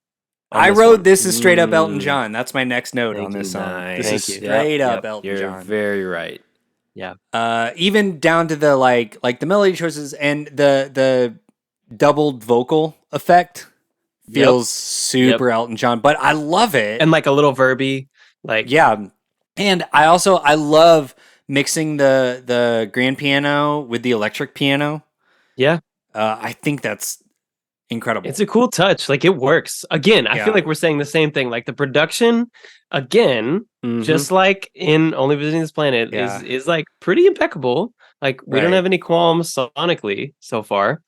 On I this wrote one. this is straight up Elton Mm. John. That's my next note Thank on you. this song. Nice. This Thank is you. straight Yep, up yep. Elton You're John. very right. Yeah. Even down to the like the melody choices and the doubled vocal effect feels super Elton John, but I love it. And like a little verby, like Yeah. And I love mixing the grand piano with the electric piano. yeah, I think that's incredible. it's a cool touch. Like it works. Again, I Yeah. feel like we're saying the same thing. Like the production, again, Mhm. just like in Only Visiting This Planet, Yeah. is like pretty impeccable. Like we don't Right. have any qualms sonically so far,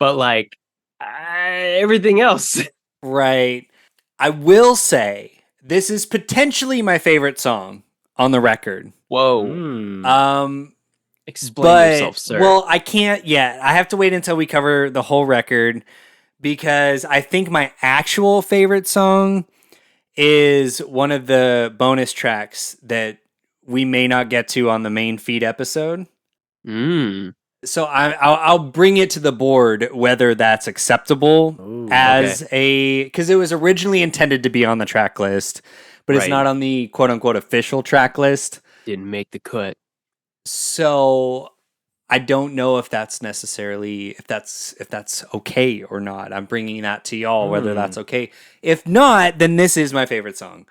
but like everything else. Right. I will say this is potentially my favorite song on the record. Whoa. Mm. Explain But yourself, sir. well, I can't yet. I have to wait until we cover the whole record because I think my actual favorite song is one of the bonus tracks that we may not get to on the main feed episode. So I'll bring it to the board whether that's acceptable Ooh, as because it was originally intended to be on the track list, but it's Right. not on the quote unquote official track list. Didn't make the cut. So I don't know if that's necessarily if that's okay or not. I'm bringing that to y'all whether that's okay. If not, then this is my favorite song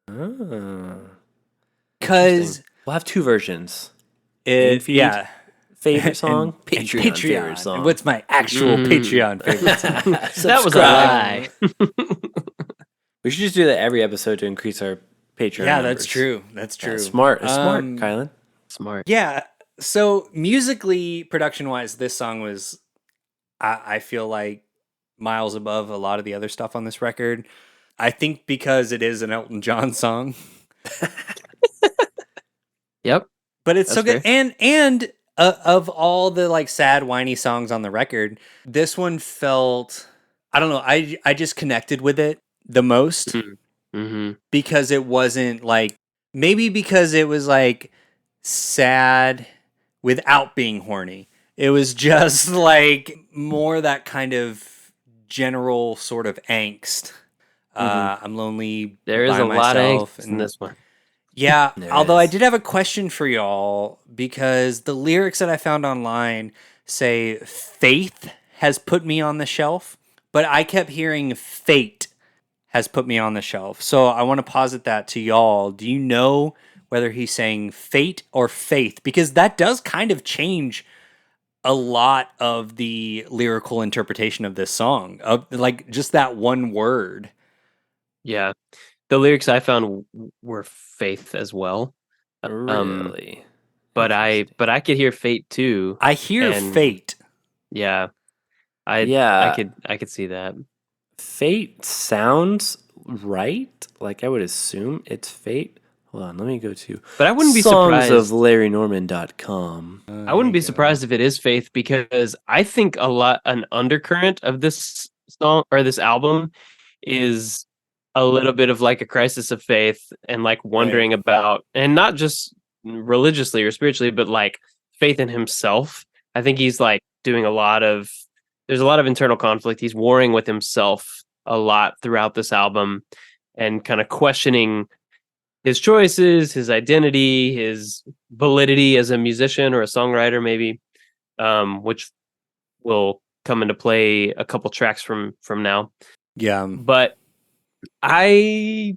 Ah. because We'll have two versions. it feed? yeah. Favorite song, And Patreon, favorite song. What's my actual Patreon favorite song? That was a lie. We should just do that every episode to increase our Patreon. Yeah, numbers. that's true. That's true. Yeah, smart. It's smart, Um, Kylan. Smart. Yeah. So musically, production wise, this song was, I feel like, miles above a lot of the other stuff on this record. I think because it is an Elton John song, Yep. but it's so That's good. And of all the like sad, whiny songs on the record, this one felt, I don't know, I just connected with it the most Mm-hmm. because it wasn't like, maybe because it was like sad without being horny. It was just like more that kind of general sort of angst. I'm lonely. There is by a lot of myself angst in this one. Yeah, There although I is. did have a question for y'all because the lyrics that I found online say faith has put me on the shelf, but I kept hearing fate has put me on the shelf. So I want to posit that to y'all. Do you know whether he's saying fate or faith? Because that does kind of change a lot of the lyrical interpretation of this song, of like just that one word. Yeah. The lyrics I found were faith as well. Really? But I could hear fate too. I hear And- fate. Yeah. Yeah. I could see that. Fate sounds right. Like I would assume it's fate. Hold on, let me go to But I wouldn't be songs surprised. of LarryNorman.com. I wouldn't be surprised if it is faith because I think an undercurrent of this song or this album is a little bit of like a crisis of faith and like wondering about, and not just religiously or spiritually, but like faith in himself. I think he's like doing there's a lot of internal conflict. He's warring with himself a lot throughout this album and kind of questioning his choices, his identity, his validity as a musician or a songwriter, maybe, which will come into play a couple tracks from now. Yeah. But I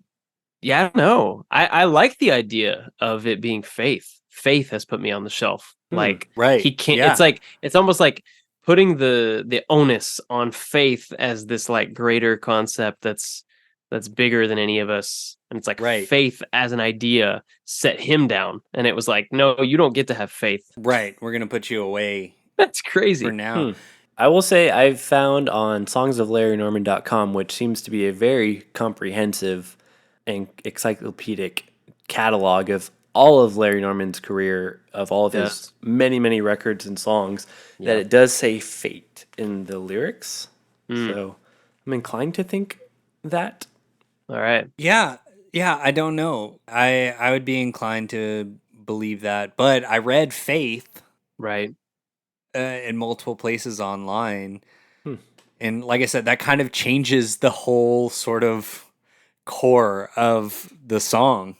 don't know. I like the idea of it being faith. Faith has put me on the shelf. Like right. he can't. Yeah. It's almost like putting the onus on faith as this like greater concept that's bigger than any of us. And it's like faith as an idea set him down. And it was like, no, you don't get to have faith. Right. We're going to put you away That's crazy. for now. I will say I've found on songsoflarrynorman.com, which seems to be a very comprehensive and encyclopedic catalog of all of Larry Norman's career, of all of his many, many records and songs, that it does say fate in the lyrics. So I'm inclined to think that. All right. Yeah, I don't know. I would be inclined to believe that, but I read Faith Right. in multiple places online, Hmm. and like I said, that kind of changes the whole sort of core of the song.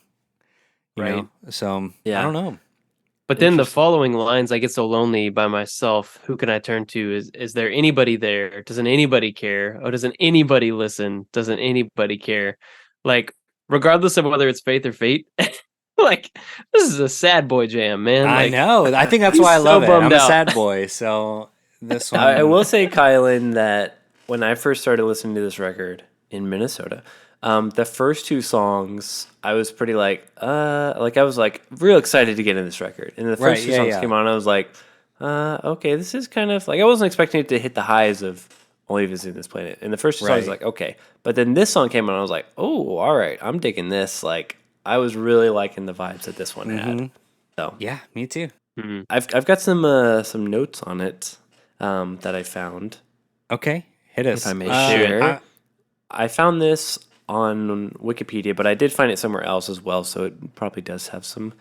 You Right. know, so I Yeah. don't know. But then the Interesting. following lines, I get so lonely by myself. Who can I turn to? Is there anybody there? Doesn't anybody care? Oh, doesn't anybody listen? Doesn't anybody care? Like, regardless of whether it's faith or fate, like this is a sad boy jam, man. I Like, know. I think that's he's why I so love it. bummed I'm a out. sad boy, so this one. I will say, Kylan, that when I first started listening to this record in Minnesota, the first two songs, I was pretty I was like real excited to get in this record. And the Right, first two yeah, songs yeah. came on, I was like, okay, this is kind of like, I wasn't expecting it to hit the highs of Only Visiting This Planet. And the first two songs, I was Right. like, okay. But then this song came on, I was like, oh, all right, I'm digging this. Like, I was really liking the vibes that this one had. So Yeah, me too. I've got some notes on it that I found. Okay, hit us. If I may shoot. share, I found this on Wikipedia, but I did find it somewhere else as well, so it probably does have some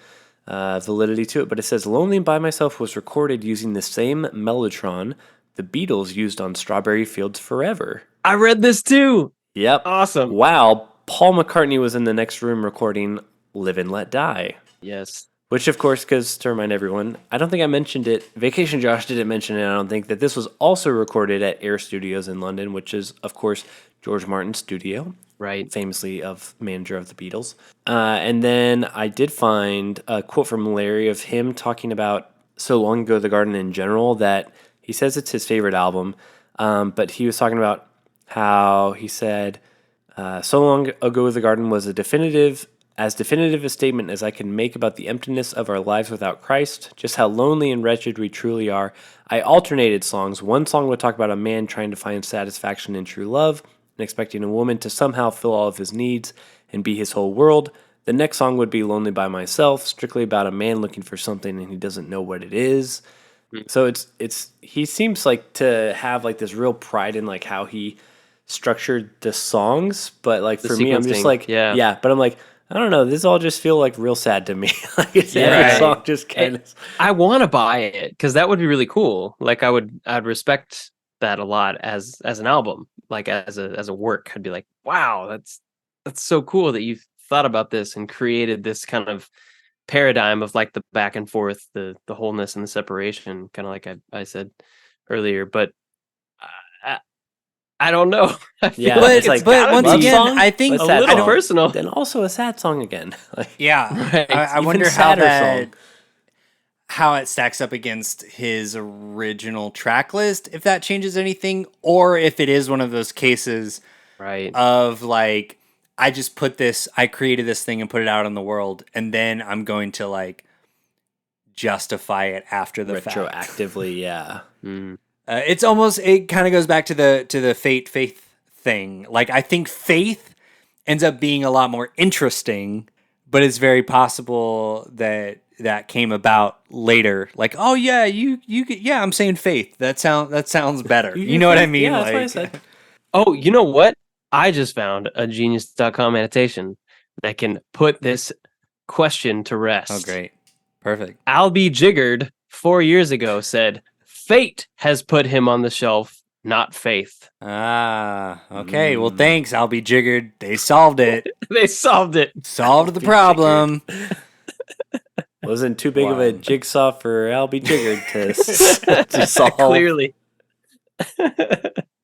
validity to it. But it says "Lonely by Myself" was recorded using the same mellotron the Beatles used on "Strawberry Fields Forever." I read this too. Yep, Awesome. Wow, Paul McCartney was in the next room recording "Live and Let Die." Yes. Which, of course, because to remind everyone, I don't think I mentioned it. Vacation Josh didn't mention it. I don't think that this was also recorded at Air Studios in London, which is, of course, George Martin's studio, Right. famously of manager of the Beatles. And then I did find a quote from Larry of him talking about "So Long Ago the Garden" in general, that he says it's his favorite album, but he was talking about how he said, "So Long Ago the Garden was as definitive a statement as I can make about the emptiness of our lives without Christ, just how lonely and wretched we truly are. I alternated songs. One song would talk about a man trying to find satisfaction in true love and expecting a woman to somehow fill all of his needs and be his whole world. The next song would be Lonely by Myself, strictly about a man looking for something and he doesn't know what it is." So it's he seems like to have like this real pride in like how he structured the songs, but like The for me, I'm just sequencing, like yeah. but I'm like, I don't know, this all just feel like real sad to me. Like it's every Right. song just kind of I want to buy it because that would be really cool. Like I'd respect that a lot as an album, like as a work. I'd be like, wow, that's so cool that you thought about this and created this kind of paradigm of like the back and forth, the wholeness and the separation, kind of like I said earlier. But I don't know. I feel Yeah, like it's like but once love again, song, I think but a sad little song. personal. Then also a sad song again. Like, yeah, Right. I Even wonder how sadder that song. how it stacks up against his original track list. If that changes anything, or if it is one of those cases Right. of like, I created this thing and put it out in the world, and then I'm going to like justify it after the fact. retroactively, yeah. It kind of goes back to the faith thing. Like I think faith ends up being a lot more interesting, but it's very possible that came about later. Like, oh yeah, yeah, I'm saying faith. That sounds better. You know what I mean? Yeah, that's what I Like, said. Oh, you know what? I just found a genius.com annotation that can put this question to rest. oh great, perfect. I'll Be Jiggered 4 years ago said, "Fate has put him on the shelf, not faith." Ah, okay. Well, thanks. I'll be jiggered. They solved it. They solved it. Solved the problem. Wasn't too big of a Wow. jigsaw for Albie Jiggered to solve. Clearly.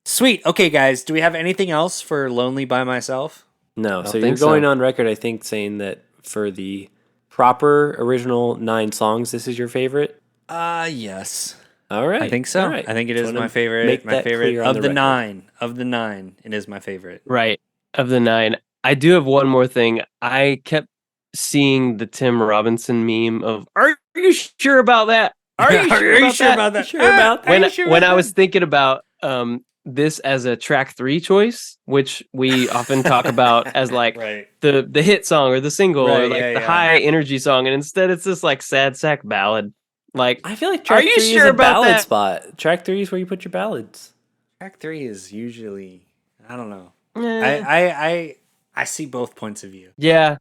Sweet. Okay, guys. Do we have anything else for Lonely by Myself? No, so you're think going so. on record, I think, saying that for the proper original 9 songs, this is your favorite. Yes. All right, I think so. all right. I think it Just is wanna my favorite. make My that favorite clear on of the the record. 9. Of the 9, it is my favorite. Right. Of the 9. I do have one more thing. I kept seeing the Tim Robinson meme of, "Are you sure about that? Are you sure about that?" Sure about that? When I was thinking about this as a track 3 choice, which we often talk about as like Right. the hit song or the single or Right, like yeah, the yeah. high energy song, and instead it's this like sad sack ballad. Like, I feel like Are track you 3 sure is a about ballad that? spot. Track 3 is where you put your ballads. Track 3 is usually, I don't know. eh, I see both points of view. Yeah,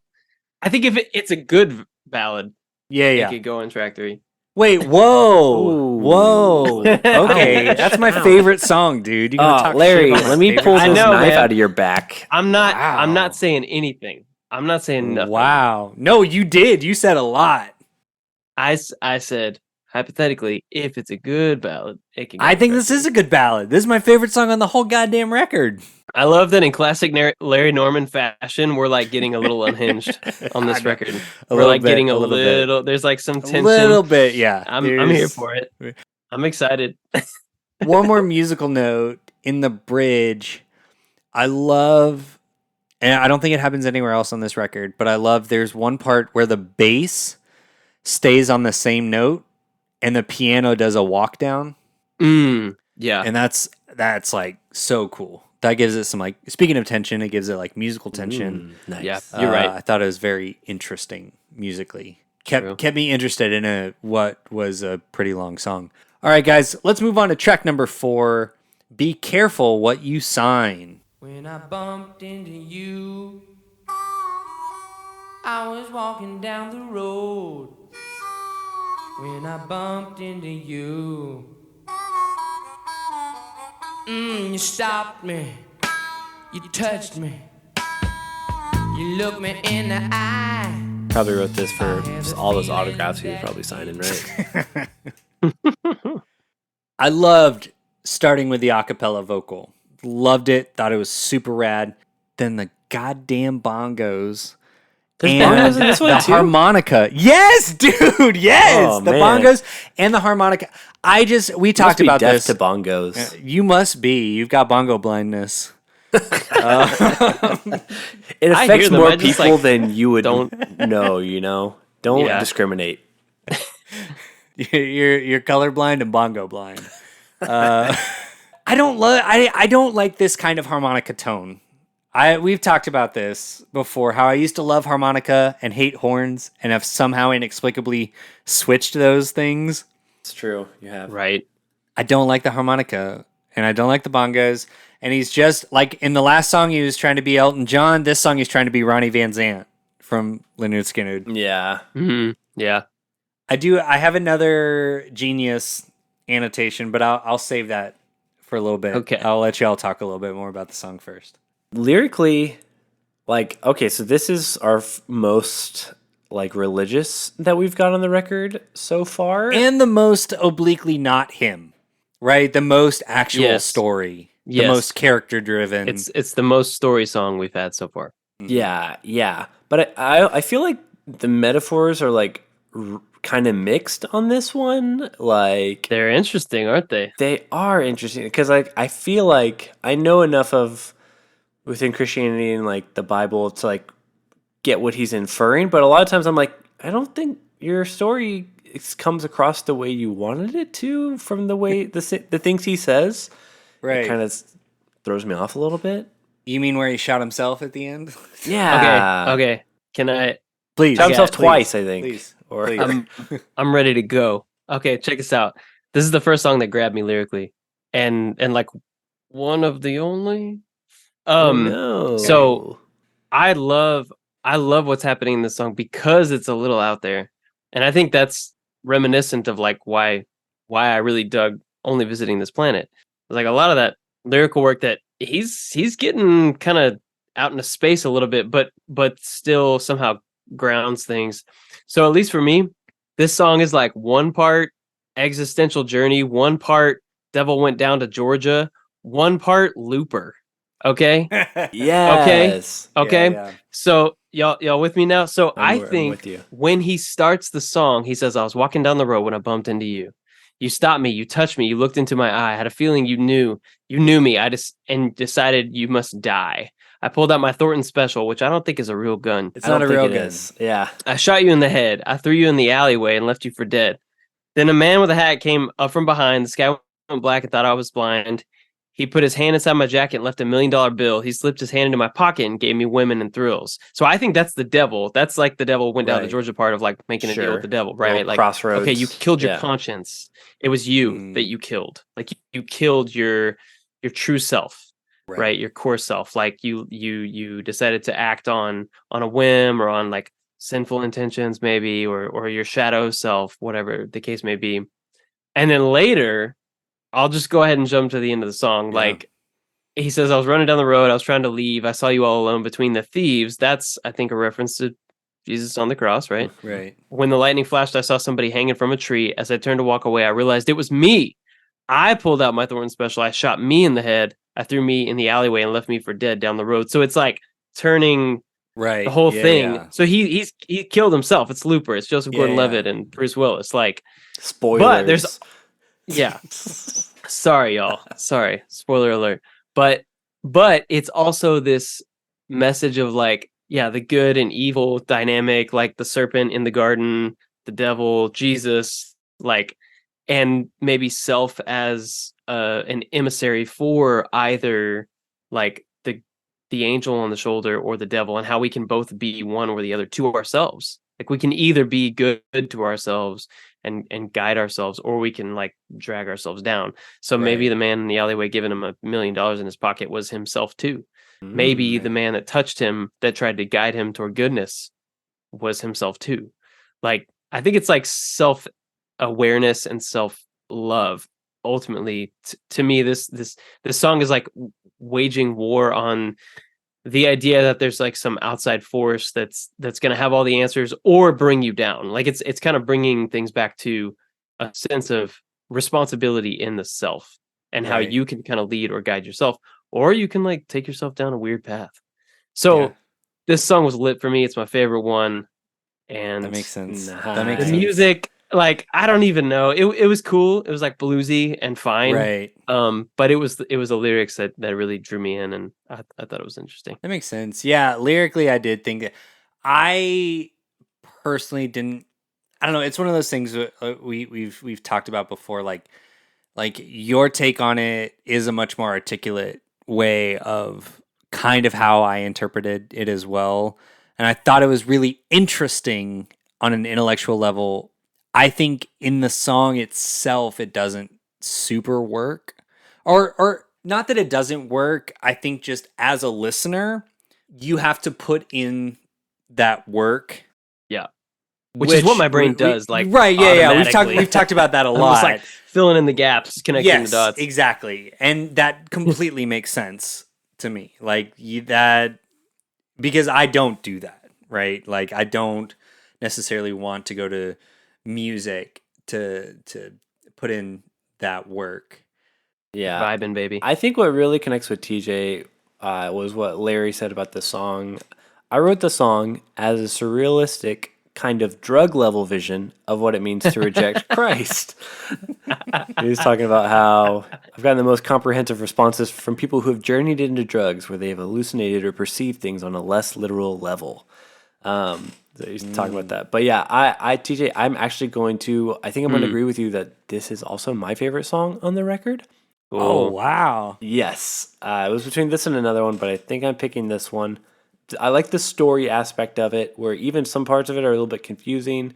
I think if it's a good ballad, Yeah, it yeah. could go in track 3. Wait, whoa, Ooh. whoa. Okay, Ouch. that's my Ouch. favorite song, dude. You gonna talk Larry, shit about my let me favorite pull I this know, knife man. out of your back. I'm Wow. not saying anything. I'm not saying nothing. Wow. No, you did. You said a lot. I said hypothetically, if it's a good ballad, it can. Go I in think track this 3. is a good ballad. This is my favorite song on the whole goddamn record. I love that in classic Larry Norman fashion, we're like getting a little unhinged on this record. A We're little like bit, getting a a little bit. little. There's like some A tension. little bit, yeah. I'm here There's- for it. I'm excited. One more musical note in the bridge. I love, and I don't think it happens anywhere else on this record, but I love there's one part where the bass stays on the same note and the piano does a walk down. Yeah. And that's like so cool. That gives it some like, speaking of tension, it gives it like musical tension. Nice. Yeah, you're right. I thought it was very interesting musically. True. Kept me interested in what was a pretty long song. All right, guys, let's move on to track number 4. Be careful what you sign. When I bumped into you, I was walking down the road. When I bumped into you, you stopped me, you touched me, you looked me in the eye. Probably wrote this for just all those autographs he was probably signing, right? I loved starting with the acapella vocal. Loved it. Thought it was super rad. Then the goddamn bongos. There's And bongos in this one the too? harmonica. Yes, dude. Yes. Oh, the man. bongos and the harmonica. We talked Must be about deaf this. to bongos. You must be. You've got bongo blindness. It I affects hear them, more I just, people like, than you would don't- know, you know? Don't Yeah. discriminate. You're colorblind and bongo blind. I don't like this kind of harmonica tone. We've talked about this before, how I used to love harmonica and hate horns and have somehow inexplicably switched those things. It's true. You have. Right. I don't like the harmonica and I don't like the bongos. And he's just like in the last song, he was trying to be Elton John. This song, he's trying to be Ronnie Van Zant from Lynyrd Skynyrd. Yeah. Yeah. I have another genius annotation, but I'll save that for a little bit. Okay. I'll let y'all talk a little bit more about the song first. Lyrically, like, okay, so this is our most like religious that we've got on the record so far. And the most obliquely not him, right? The most actual Yes. story. The Yes. most character driven. It's the most story song we've had so far. Yeah. But I feel like the metaphors are like kind of mixed on this one. Like They're interesting, aren't they? they are interesting because like I feel like I know enough of within Christianity and like the Bible to like get what he's inferring, but a lot of times I'm like, I don't think your story comes across the way you wanted it to from the way the things he says. right. It kind of throws me off a little bit. You mean where he shot himself at the end? Yeah. Okay. Can I? Please. Shot himself please, twice, I think. Please. Or Please. I'm ready to go. Okay, check this out. This is the first song that grabbed me lyrically, and like one of the only. no. so- I love what's happening in this song because it's a little out there, and I think that's reminiscent of like why I really dug Only Visiting This Planet. Like a lot of that lyrical work that he's getting kind of out into space a little bit, but still somehow grounds things. So at least for me, this song is like one part existential journey, one part Devil Went Down to Georgia, one part Looper. Okay. Yes. Okay. Yeah. So y'all with me now? So I'm I think with you. when he starts the song, he says, I was walking down the road when I bumped into you. You stopped me, you touched me, you looked into my eye. I had a feeling you knew me. And decided you must die. I pulled out my Thornton Special, which I don't think is a real gun. It's I not don't a real think it gun. is. Yeah. I shot you in the head. I threw you in the alleyway and left you for dead. Then a man with a hat came up from behind. The sky went black and thought I was blind. He put his hand inside my jacket and left $1 million bill. He slipped his hand into my pocket and gave me women and thrills. So I think that's the devil. That's like the devil went down to Right. Georgia part of like making a deal Sure. with the devil, Little right? Like, crossroads. okay, you killed your Yeah. conscience. It was you that you killed. Like you killed your true self. right? Your core self, like you decided to act on a whim or on like sinful intentions maybe, or your shadow self, whatever the case may be. And then later, I'll just go ahead and jump to the end of the song. Yeah. Like he says, I was running down the road, I was trying to leave, I saw you all alone between the thieves. That's, I think, a reference to Jesus on the cross, right? Right. When the lightning flashed, I saw somebody hanging from a tree. As I turned to walk away, I realized it was me. I pulled out my thorn special. I shot me in the head. I threw me in the alleyway and left me for dead down the road. So it's like turning Right. the whole Yeah, thing. yeah. So he killed himself. It's Looper. It's Joseph Yeah, Gordon-Levitt yeah. and Bruce Willis. Like, Spoilers. but there's yeah. Sorry, y'all. Sorry. Spoiler alert. But it's also this message of like, yeah, the good and evil dynamic, like the serpent in the garden, the devil, Jesus, like, and maybe self as an emissary for either like the angel on the shoulder or the devil, and how we can both be one or the other to ourselves. Like we can either be good to ourselves and guide ourselves, or we can like drag ourselves down. So maybe Right. the man in the alleyway giving him $1 million in his pocket was himself too. Maybe the man that touched him, that tried to guide him toward goodness, was himself too. Like I think it's like self awareness and self love. Ultimately, to me, this song is like waging war on the idea that there's like some outside force that's going to have all the answers or bring you down. Like it's kind of bringing things back to a sense of responsibility in the self, and how Right. you can kind of lead or guide yourself, or you can like take yourself down a weird path. So Yeah. this song was lit for me. It's my favorite one. And That makes sense. That Nice. makes the sense. music, like I don't even know. It was cool. It was like bluesy and fine. Right. But it was the lyrics that really drew me in, and I thought it was interesting. That makes sense. Yeah, lyrically, I did think that. I personally didn't. I don't know. It's one of those things that, we've talked about before. Like your take on it is a much more articulate way of kind of how I interpreted it as well, and I thought it was really interesting on an intellectual level. I think in the song itself, it doesn't super work, or not that it doesn't work. I think just as a listener, you have to put in that work. Yeah. Which is what my brain we- does, like, right, yeah. automatically. We've talked about that a I'm lot. just like filling in the gaps, connecting the Yes, dots. exactly, and that completely makes sense to me. Like that, because I don't do that, right? Like I don't necessarily want to go to music to put in that work. Yeah. Vibing, baby. I think what really connects with TJ was what Larry said about the song. I wrote the song as a surrealistic kind of drug level vision of what it means to reject Christ. He was talking about how I've gotten the most comprehensive responses from people who have journeyed into drugs where they have hallucinated or perceived things on a less literal level. So he's talking about that. But yeah, TJ, I'm actually going to, I think I'm going to agree with you that this is also my favorite song on the record. Oh wow! Yes. It was between this and another one, but I think I'm picking this one. I like the story aspect of it, where even some parts of it are a little bit confusing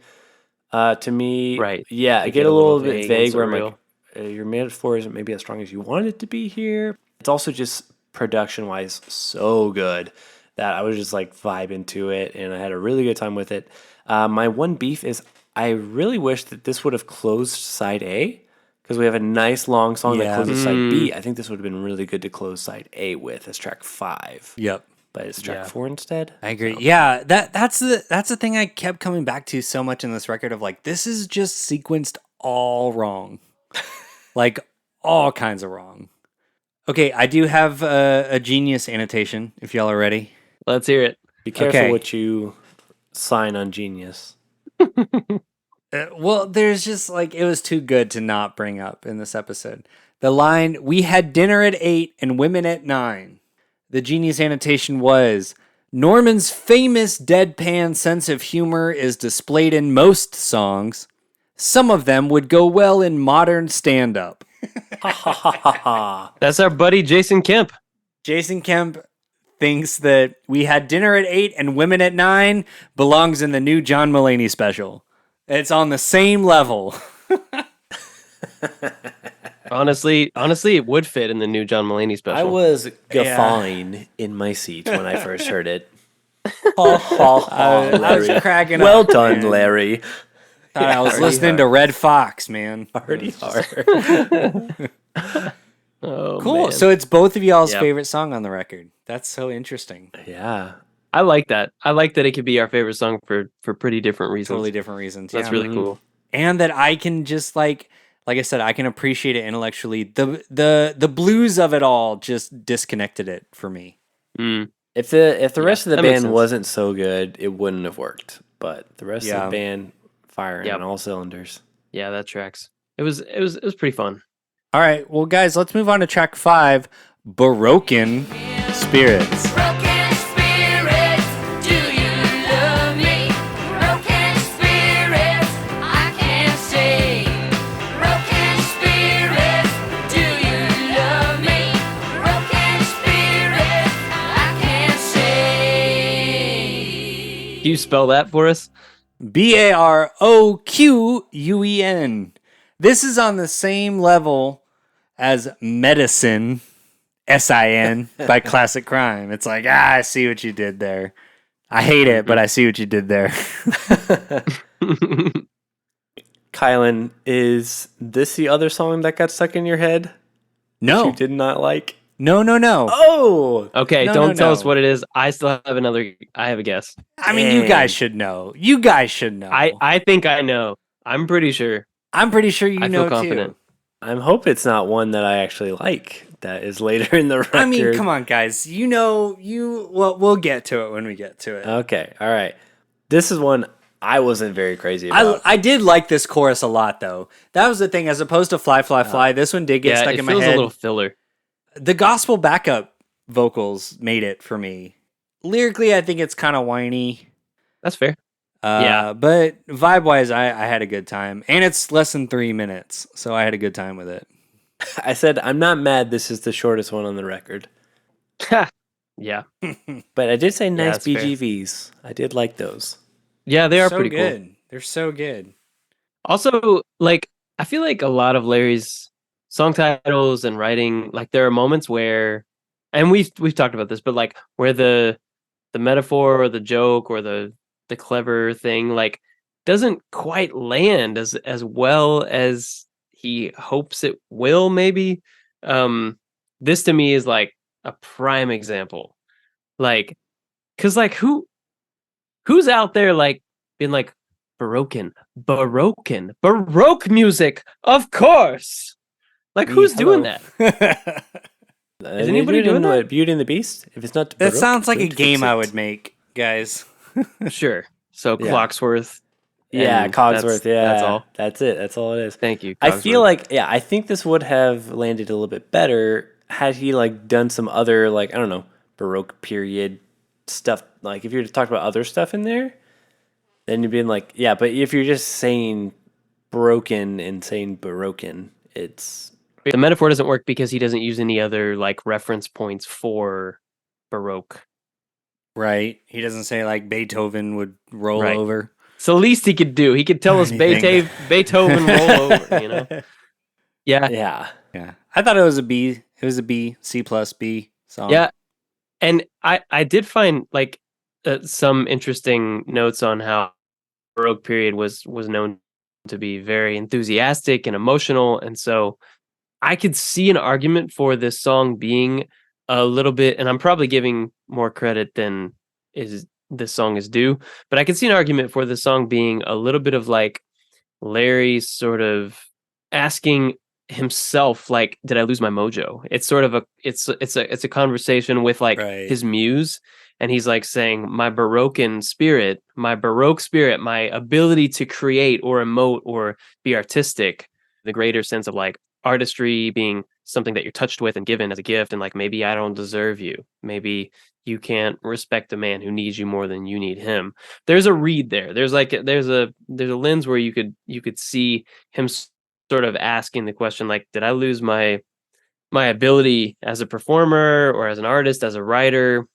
to me. Right. Yeah, I They get a little bit and vague where I'm surreal. like, your metaphor isn't maybe as strong as you want it to be here. It's also just production-wise so good that I was just like vibing to it, and I had a really good time with it. My one beef is I really wish that this would have closed side A, because we have a nice long song that Yeah. closes side B. I think this would have been really good to close side A with as track 5. Yep. But it's track Yeah. 4 instead. I agree. Yeah, that's the thing I kept coming back to so much in this record of like, this is just sequenced all wrong. Like all kinds of wrong. Okay, I do have a genius annotation if y'all are ready. Let's hear it. Be careful Okay. what you sign on Genius. Well, there's just like, it was too good to not bring up in this episode. The line, "We had dinner at 8 and women at 9. The genius annotation was, Norman's famous deadpan sense of humor is displayed in most songs. Some of them would go well in modern stand-up. That's our buddy Jason Kemp. Jason Kemp thinks that "We had dinner at 8 and women at 9 belongs in the new John Mulaney special. It's on the same level. Honestly, it would fit in the new John Mulaney special. I was guffawing in my seat when I first heard it. Ha ha ha, I was Larry. cracking Well up, done, man. Larry. Thought I was Hardy listening to Red Fox, man. Hardy har. Oh, Cool. man. So it's both of y'all's Yep. favorite song on the record. That's so interesting. Yeah. I like that. I like that it could be our favorite song for pretty different reasons. Totally different reasons. That's yeah. really cool. And that I can just like I said, I can appreciate it intellectually. The blues of it all just disconnected it for me. Mm. If the rest of the that makes band sense. wasn't so good, it wouldn't have worked. But the rest of Yeah. the band firing Yep. on all cylinders. Yeah, that tracks. It was pretty fun. All right, well, guys, let's move on to track 5, Baroquen Spirits. Broken spirits, do you love me? Broken spirits, I can't say. Broken spirits, do you love me? Broken spirits, I can't say. Can you spell that for us? Baroquen. This is on the same level as Medicine, SIN, by Classic Crime. It's like, I see what you did there. I hate it, but I see what you did there. Kylan, is this the other song that got stuck in your head? No, You did not like? no. Oh! Okay, No, don't no, tell no. us what it is. I still have I have a guess. I mean, you guys should know. You guys should know. I think I know. I'm pretty sure. I'm pretty sure you I know feel confident. too. I hope it's not one that I actually like that is later in the record. I mean, come on, guys. You know, well, we'll get to it when we get to it. Okay, all right. This is one I wasn't very crazy about. I did like this chorus a lot, though. That was the thing. As opposed to Fly, Fly, Fly, this one did get Yeah, stuck it in my feels head. a little filler. The gospel backup vocals made it for me. Lyrically, I think it's kind of whiny. That's fair. Yeah. But vibe-wise, I had a good time. And it's less than 3 minutes, so I had a good time with it. I said, I'm not mad this is the shortest one on the record. Yeah. But I did say nice that's fair. BGVs. I did like those. Yeah, they are so pretty good. cool. They're so good. Also, like, I feel like a lot of Larry's song titles and writing, like, there are moments where, and we've talked about this, but like where the metaphor or the joke or the clever thing like doesn't quite land as well as he hopes it will. Maybe this to me is like a prime example, like, because like who's out there like being like baroque music, of course, like who's doing that? Is anybody doing that? Beauty and the Beast? If it's not That Baroque, sounds like a don't fix game I it. would make, guys. Sure. So Yeah. Clocksworth. Yeah, and Cogsworth. Yeah, that's all. That's it. That's all it is. Thank you. I feel Cogsworth. like, I think this would have landed a little bit better had he like done some other like I don't know Baroque period stuff. Like if you were to talk about other stuff in there, then you'd be like, yeah. But if you're just saying broken and saying baroquen, it's the metaphor doesn't work because he doesn't use any other like reference points for Baroque. Right. He doesn't say like Beethoven would roll Right. over. It's the least he could do. He could tell us Anything. Beethoven roll over, you know? Yeah. yeah. Yeah. I thought it was a B. It was a B, C plus B song. Yeah. And I did find like some interesting notes on how Baroque period was known to be very enthusiastic and emotional. And so I could see an argument for this song being a little bit, and I'm probably giving more credit than this song is due, but I could see an argument for the song being a little bit of like Larry sort of asking himself, like, did I lose my mojo? It's sort of it's a conversation with like Right. his muse, and he's like saying, my Baroque spirit, my ability to create or emote or be artistic, the greater sense of like artistry being something that you're touched with and given as a gift, and like maybe I don't deserve you, maybe you can't respect a man who needs you more than you need him. There's a read there. There's a lens where you could see him sort of asking the question, like, did I lose my ability as a performer or as an artist, as a writer?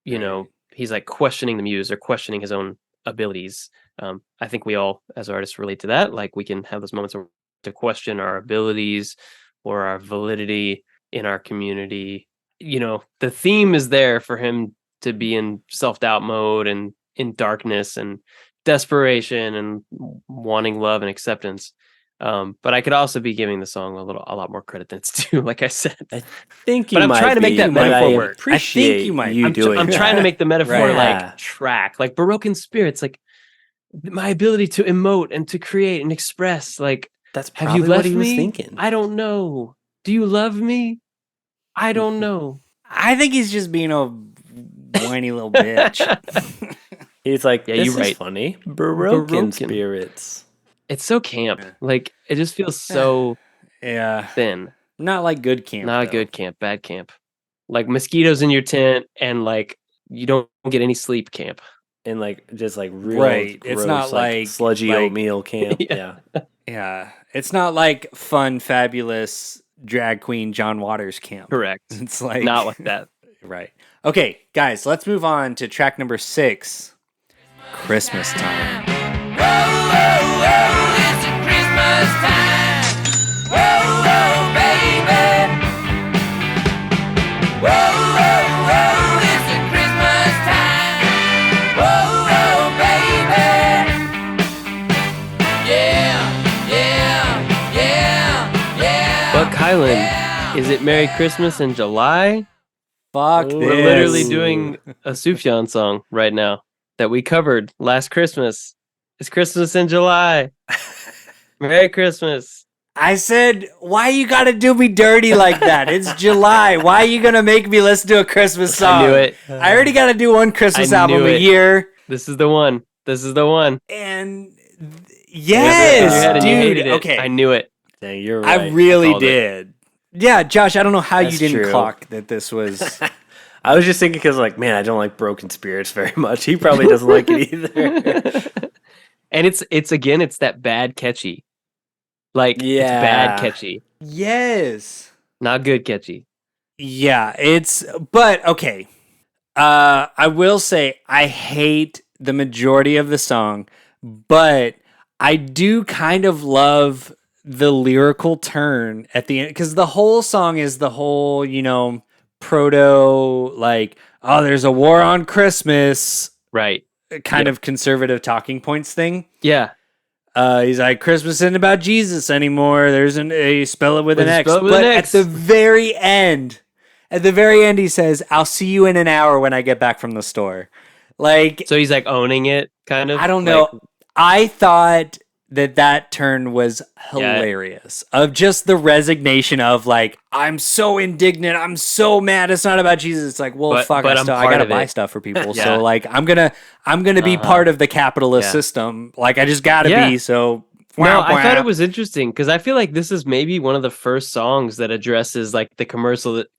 You know, he's like questioning the muse or questioning his own abilities. I think we all as artists relate to that. Like we can have those moments to question our abilities or our validity in our community. You know, the theme is there for him to be in self-doubt mode and in darkness and desperation and wanting love and acceptance. But I could also be giving the song a lot more credit than it's due, like I said. I think you But I'm might trying to make be, that but metaphor I work. appreciate I think you might. you doing I'm that. trying to make the metaphor Right. like track, like baroquen spirits, like my ability to emote and to create and express. Like, That's have probably you left what he was me? thinking. I don't know. Do you love me? I don't know. I think he's just being a whiny little bitch. He's like, Yeah, this you're is right. funny. Baroque Baroquen. spirits. It's so camp. Yeah. Like, it just feels so Yeah, thin. not like good camp. Not though. good camp, bad camp. Like mosquitoes in your tent and like you don't get any sleep camp. And like just like real Right. gross, It's not like- sludgy like- oatmeal camp. Yeah. Yeah. Yeah, it's not like fun, fabulous drag queen John Waters camp. Correct. It's like Not like that. Right. Okay, guys, let's move on to track number 6, Christmas Time. Whoa, whoa, whoa, it's a Christmas time. Whoa, whoa, baby. Whoa, whoa, whoa, it's a Christmas time. Whoa, whoa, baby. Yeah, yeah, yeah, yeah. But Kylan, is it Merry Christmas in July? Fuck Ooh. this. We're literally doing a Sufjan song right now that we covered last Christmas. It's Christmas in July. Merry Christmas. I said, why you gotta do me dirty like that? It's July. Why are you gonna make me listen to a Christmas song? I knew it. I already gotta do one Christmas I album knew a it. year. This is the one. This is the one. And You had yes, it, and you hated dude. it. Okay. I knew it. Dang, you're right. I really called it. did. Yeah, Josh, I don't know how That's you didn't true. clock that this was. I was just thinking because like, man, I don't like Broken Spirits very much. He probably doesn't like it either. And it's again, it's that bad catchy. Like it's Yeah. bad catchy. Yes. Not good catchy. Yeah, but okay. I will say I hate the majority of the song, but I do kind of love the lyrical turn at the end because the whole song is the whole, proto like, oh, there's a war on Christmas Right. kind of conservative talking points thing. Yeah. He's like, Christmas isn't about Jesus anymore. There's you spell it with an X. Spell it with But an at X. the very end, he says, I'll see you in an hour when I get back from the store. Like, So he's like owning it, kind of. I don't know. Like, I thought that turn was hilarious of just the resignation of like, I'm so indignant. I'm so mad. It's not about Jesus. It's like, well, But fuck, I'm I part gotta of buy it. stuff for people. Yeah. So like, I'm gonna be part of the capitalist Yeah. system. Like, I just gotta Yeah. be. So No, wah, I thought wah. it was interesting because I feel like this is maybe one of the first songs that addresses like the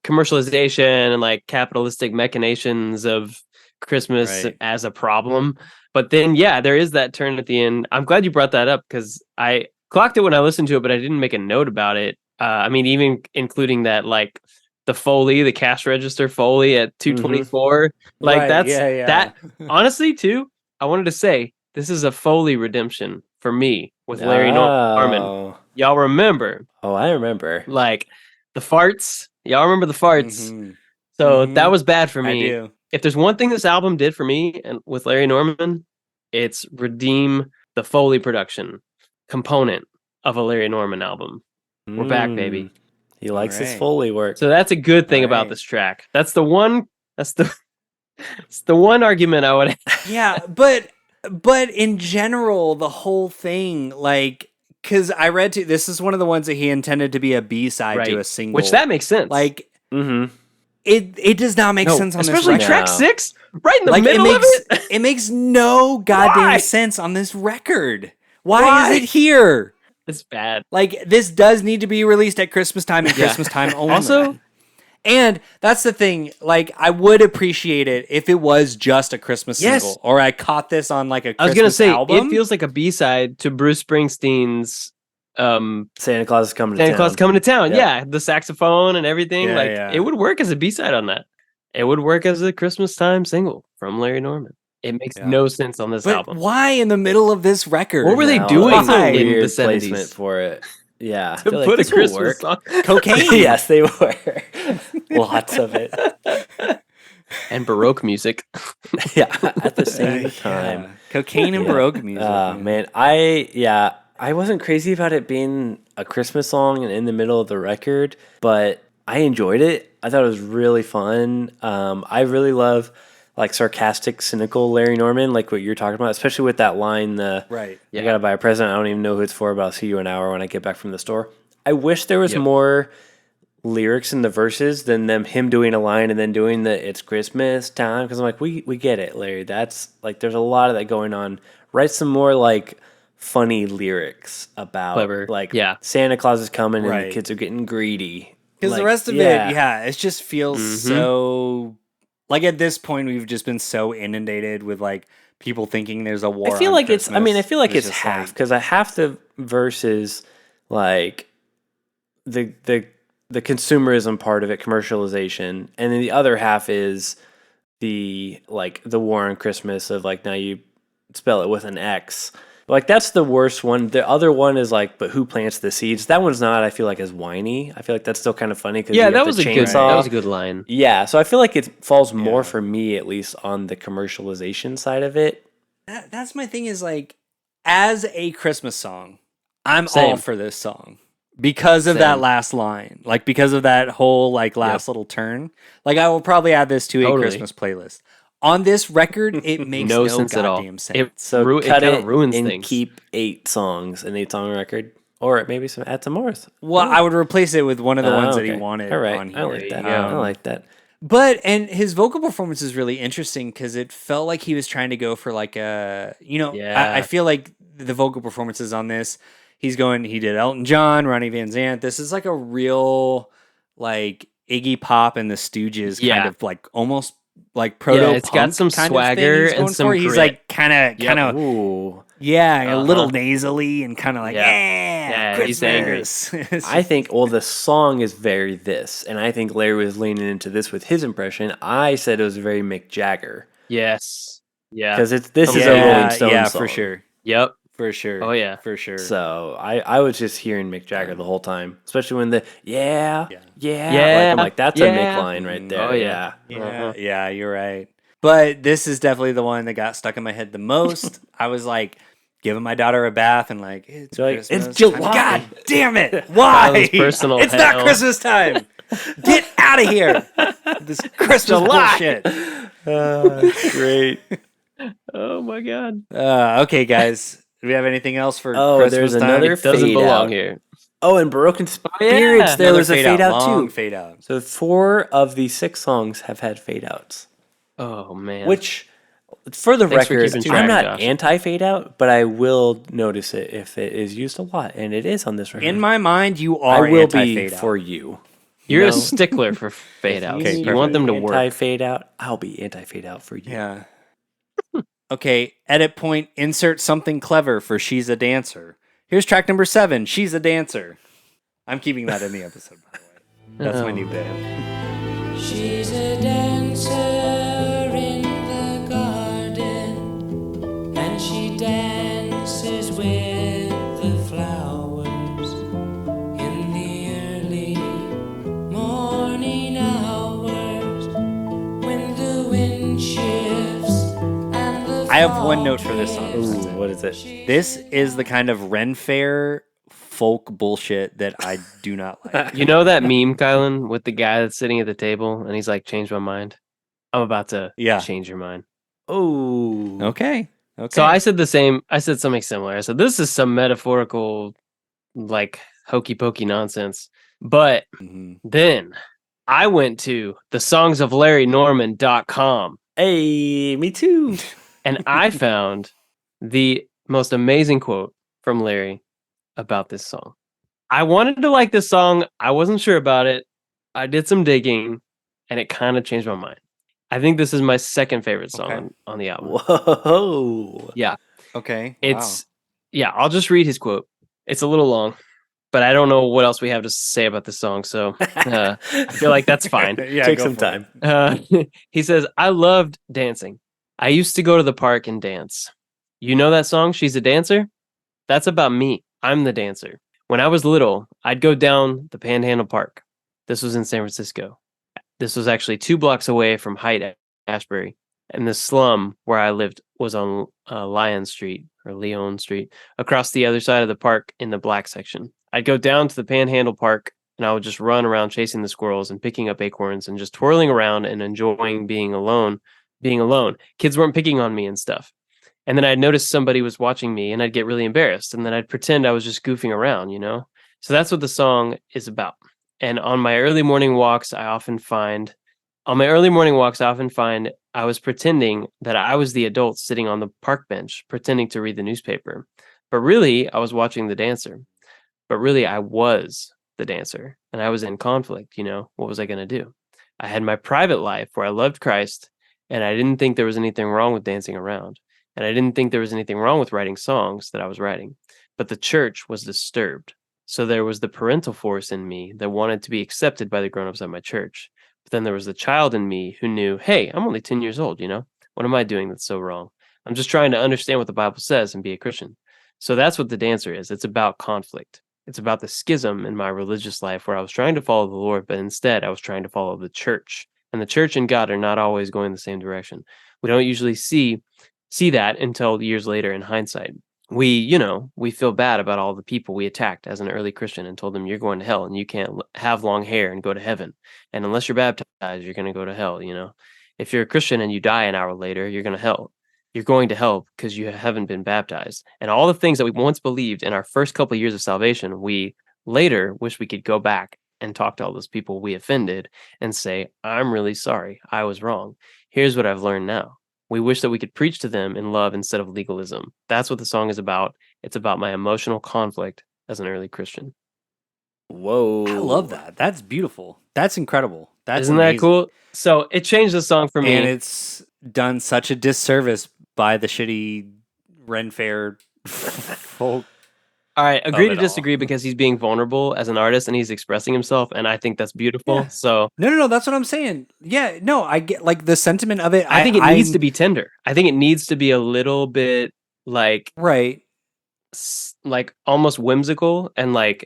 commercialization and like capitalistic machinations of Christmas Right. as a problem. But then, yeah, there is that turn at the end. I'm glad you brought that up because I clocked it when I listened to it, but I didn't make a note about it. I mean, even including that, like the Foley, the cash register Foley at 224. Like Right, that's yeah. that. Honestly, too, I wanted to say this is a Foley redemption for me with Larry Norman. Oh. Y'all remember, Oh, I remember. like the farts. Y'all remember the farts. Mhm. So Mhm. that was bad for I me. do. If there's one thing this album did for me and with Larry Norman, it's redeem the Foley production component of a Larry Norman album. We're back, baby. He likes his Alright. Foley work. So that's a good thing about Alright. this track. That's the one. It's the one argument I would. Yeah, but in general, the whole thing, like, because I read this is one of the ones that he intended to be a B-side to Right. a single, Which that makes sense. like Mm-hmm. it does not make No, sense on especially this track record. No. 6, right in the Like middle of it. it makes no goddamn Why? sense on this record. Why Why? is it here? It's bad. Like, this does need to be released at Christmas time and Yeah. Christmas time only. Also, and that's the thing. Like, I would appreciate it if it was just a Christmas Yes. single, or I caught this on like a I was Christmas gonna say album. it feels like a B-side to Bruce Springsteen's Santa Claus is coming to Santa town. Claus Coming to Town. Yeah. Yeah, the saxophone and everything. Yeah, like yeah. it would work as a B-side on that. It would work as a Christmas time single from Larry Norman. It makes Yeah. no sense on this But album. why in the middle of this record? What were they No, doing that's a Why? in the weird 70s? placement for it. Yeah. To They're like, put a "This will Christmas work." song. Cocaine. Yes, they were. Lots of it. And Baroque music. Yeah, at the same time. Yeah. Cocaine and Yeah. Baroque music. Man, I wasn't crazy about it being a Christmas song and in the middle of the record, but I enjoyed it. I thought it was really fun. I really love like sarcastic, cynical Larry Norman, like what you're talking about, especially with that line, Right. I gotta buy a present. I don't even know who it's for, but I'll see you in an hour when I get back from the store. I wish there was Yep. more lyrics in the verses than him doing a line and then doing the "It's Christmas time," because I'm like, we get it, Larry. That's like there's a lot of that going on. Write some more like funny lyrics about Clever. like Yeah. Santa Claus is coming and Right. the kids are getting greedy. Because Like, the rest of it, it just feels so. Like at this point, we've just been so inundated with like people thinking there's a war. I feel on like it's. I mean, I Christmas. feel like There's it's just, half like- because half the verses like the consumerism part of it, commercialization, and then the other half is the like the war on Christmas of like now you spell it with an X. Like that's the worst one. The other one is like, but who plants the seeds? That one's not. I feel like as whiny. I feel like that's still kind of funny because Yeah, that was a good line. Yeah, so I feel like it falls more Yeah. for me at least on the commercialization side of it. That's my thing is like, as a Christmas song, I'm Same. all for this song because of that Same. last line, like because of that whole like last little turn. Like I will probably add this to a Totally. Christmas playlist. On this record, it makes No no sense at all. goddamn sense. So It cut kinda it ruins and things. keep 8 songs, an 8-song record, or maybe add some more. Well, I would replace it with one of the ones that he Okay. wanted All right, on here. I like that. There you I go. like that. But his vocal performance is really interesting because it felt like he was trying to go for like a Yeah. I feel like the vocal performances on this, he did Elton John, Ronnie Van Zant. This is like a real like Iggy Pop and the Stooges kind Yeah. of like almost like proto. it's got some swagger and some He's grit. like kind of Ooh, a little nasally and kind of like Yeah, he's angry. Christmas. I think the song is very this, and I think Larry was leaning into this with his impression. I said it was very Mick Jagger Yes. Yeah. because this is a Rolling Stones song. for sure. Yep. For sure. Oh, yeah. For sure. So I was just hearing Mick Jagger the whole time, especially when the Yeah. like, I'm like that's a Mick Yeah. line right there. Oh, yeah. Yeah, you're right. But this is definitely the one that got stuck in my head the most. I was like giving my daughter a bath and like, it's You're like, Christmas "It's July." time. God damn it. Why? That was personal It's hell. not Christmas time. Get out of here. This Christmas bullshit. Great. Oh my god. Okay, guys. Do we have anything else for Oh, Christmas there's time? another It doesn't fade belong out. here. Oh, and Baroque Spirits, yeah. there Another was a fade out long too. fade out. So 4 of the 6 songs have had fade outs, Oh man. which, for the Thanks for record, keeping I'm track, not Josh. anti fade out, but I will notice it if it is used a lot, and it is on this record. In my mind, you I are will anti-fade be out. for you. You're No. a stickler for fade outs. Okay, you want them to work. Anti fade out. I'll be anti fade out for you. Yeah. Okay, edit point, insert something clever for She's a Dancer. Here's track number 7, She's a Dancer. I'm keeping that in the episode, by the way. That's my new bit. She's a dancer in the garden, and she dances with the flowers in the early morning hours when the wind shifts and the I have one note for this song. Ooh, what is it? This is the kind of Ren Fair folk bullshit that I do not like. You know that meme, Kylan, with the guy that's sitting at the table and he's like, "Change my mind." I'm about to change your mind. Oh, Okay. So I said the same. I said something similar. I said this is some metaphorical, like hokey pokey nonsense. But Mhm. then I went to thesongsoflarrynorman.com hey, me too. and I found the most amazing quote from Larry about this song. I wanted to like this song. I wasn't sure about it. I did some digging and it kind of changed my mind. I think this is my second favorite song Okay. on the album. Whoa. Yeah. Okay. It's I'll just read his quote. It's a little long, but I don't know what else we have to say about this song, so I feel like that's fine. Yeah, Take go some for time. He says, "I loved dancing. I used to go to the park and dance. You know that song, She's a Dancer? That's about me. I'm the dancer. When I was little, I'd go down the Panhandle Park. This was in San Francisco. This was actually 2 blocks away from Haight Ashbury. And the slum where I lived was on Lyon Street or Leon Street, across the other side of the park in the black section. I'd go down to the Panhandle Park and I would just run around chasing the squirrels and picking up acorns and just twirling around and enjoying being alone. Kids weren't picking on me and stuff. And then I'd notice somebody was watching me and I'd get really embarrassed. And then I'd pretend I was just goofing around, So that's what the song is about. And on my early morning walks, I often find I was pretending that I was the adult sitting on the park bench, pretending to read the newspaper. But really, I was watching the dancer. But really, I was the dancer. And I was in conflict, What was I going to do? I had my private life where I loved Christ, and I didn't think there was anything wrong with dancing around. And I didn't think there was anything wrong with writing songs that I was writing. But the church was disturbed. So there was the parental force in me that wanted to be accepted by the grown-ups at my church. But then there was the child in me who knew, hey, I'm only 10 years old, What am I doing that's so wrong? I'm just trying to understand what the Bible says and be a Christian. So that's what the dancer is. It's about conflict. It's about the schism in my religious life where I was trying to follow the Lord, but instead I was trying to follow the church. And the church and God are not always going the same direction. We don't usually see that until years later in hindsight. We feel bad about all the people we attacked as an early Christian and told them you're going to hell and you can't have long hair and go to heaven. And unless you're baptized, you're going to go to hell, If you're a Christian and you die an hour later, you're going to hell. You're going to hell because you haven't been baptized. And all the things that we once believed in our first couple of years of salvation, we later wish we could go back and talk to all those people we offended and say, I'm really sorry. I was wrong. Here's what I've learned now. We wish that we could preach to them in love instead of legalism. That's what the song is about. It's about my emotional conflict as an early Christian. Whoa. I love that. That's beautiful. That's incredible. That's Isn't amazing. that cool? So it changed the song for me. And it's done such a disservice by the shitty Ren Fair folk. All right, agree to it all. disagree because he's being vulnerable as an artist and he's expressing himself, and I think that's beautiful. Yeah. So No, that's what I'm saying. Yeah, no, I get like the sentiment of it. I think it needs to be tender. I think it needs to be a little bit like right, like almost whimsical and I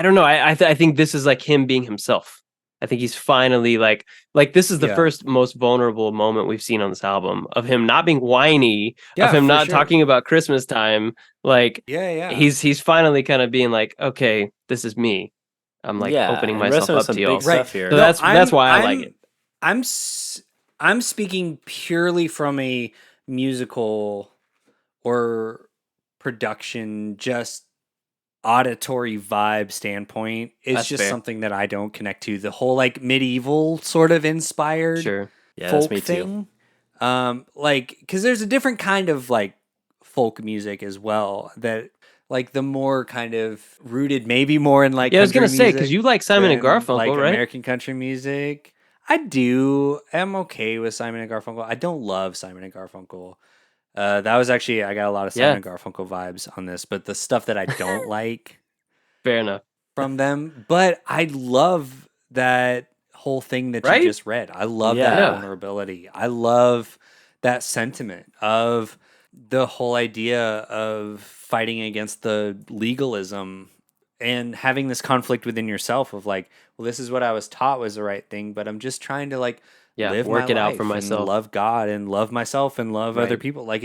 don't know. I think this is like him being himself. I think he's finally like this is the Yeah. first most vulnerable moment we've seen on this album of him not being whiny, of him for not sure. talking about Christmas time. Yeah. He's finally kind of being like, okay, this is me. I'm opening and myself wrestling with up some to y'all. big stuff here. So that's why I like it. I'm speaking purely from a musical or production, just auditory vibe standpoint. It's That's just fair. something that I don't connect to. The whole like medieval sort of inspired Sure. Yeah, that's folk me too. thing. Because there's a different kind of like folk music as well that like the more kind of rooted maybe more in like Yeah, I was gonna country say music because you like Simon and than, Garfunkel, like right? American country music. I do. I'm okay with Simon and Garfunkel. I don't love Simon and Garfunkel. That was actually I got a lot of Simon Yeah. and Garfunkel vibes on this, but the stuff that I don't like Fair enough. from them, but I love that whole thing that Right? you just read. I love Yeah. that vulnerability. I love that sentiment of the whole idea of fighting against the legalism and having this conflict within yourself of like, well, this is what I was taught was the right thing, but I'm just trying to like live work my it out for life and myself. love God and love myself and love other Right. people. Like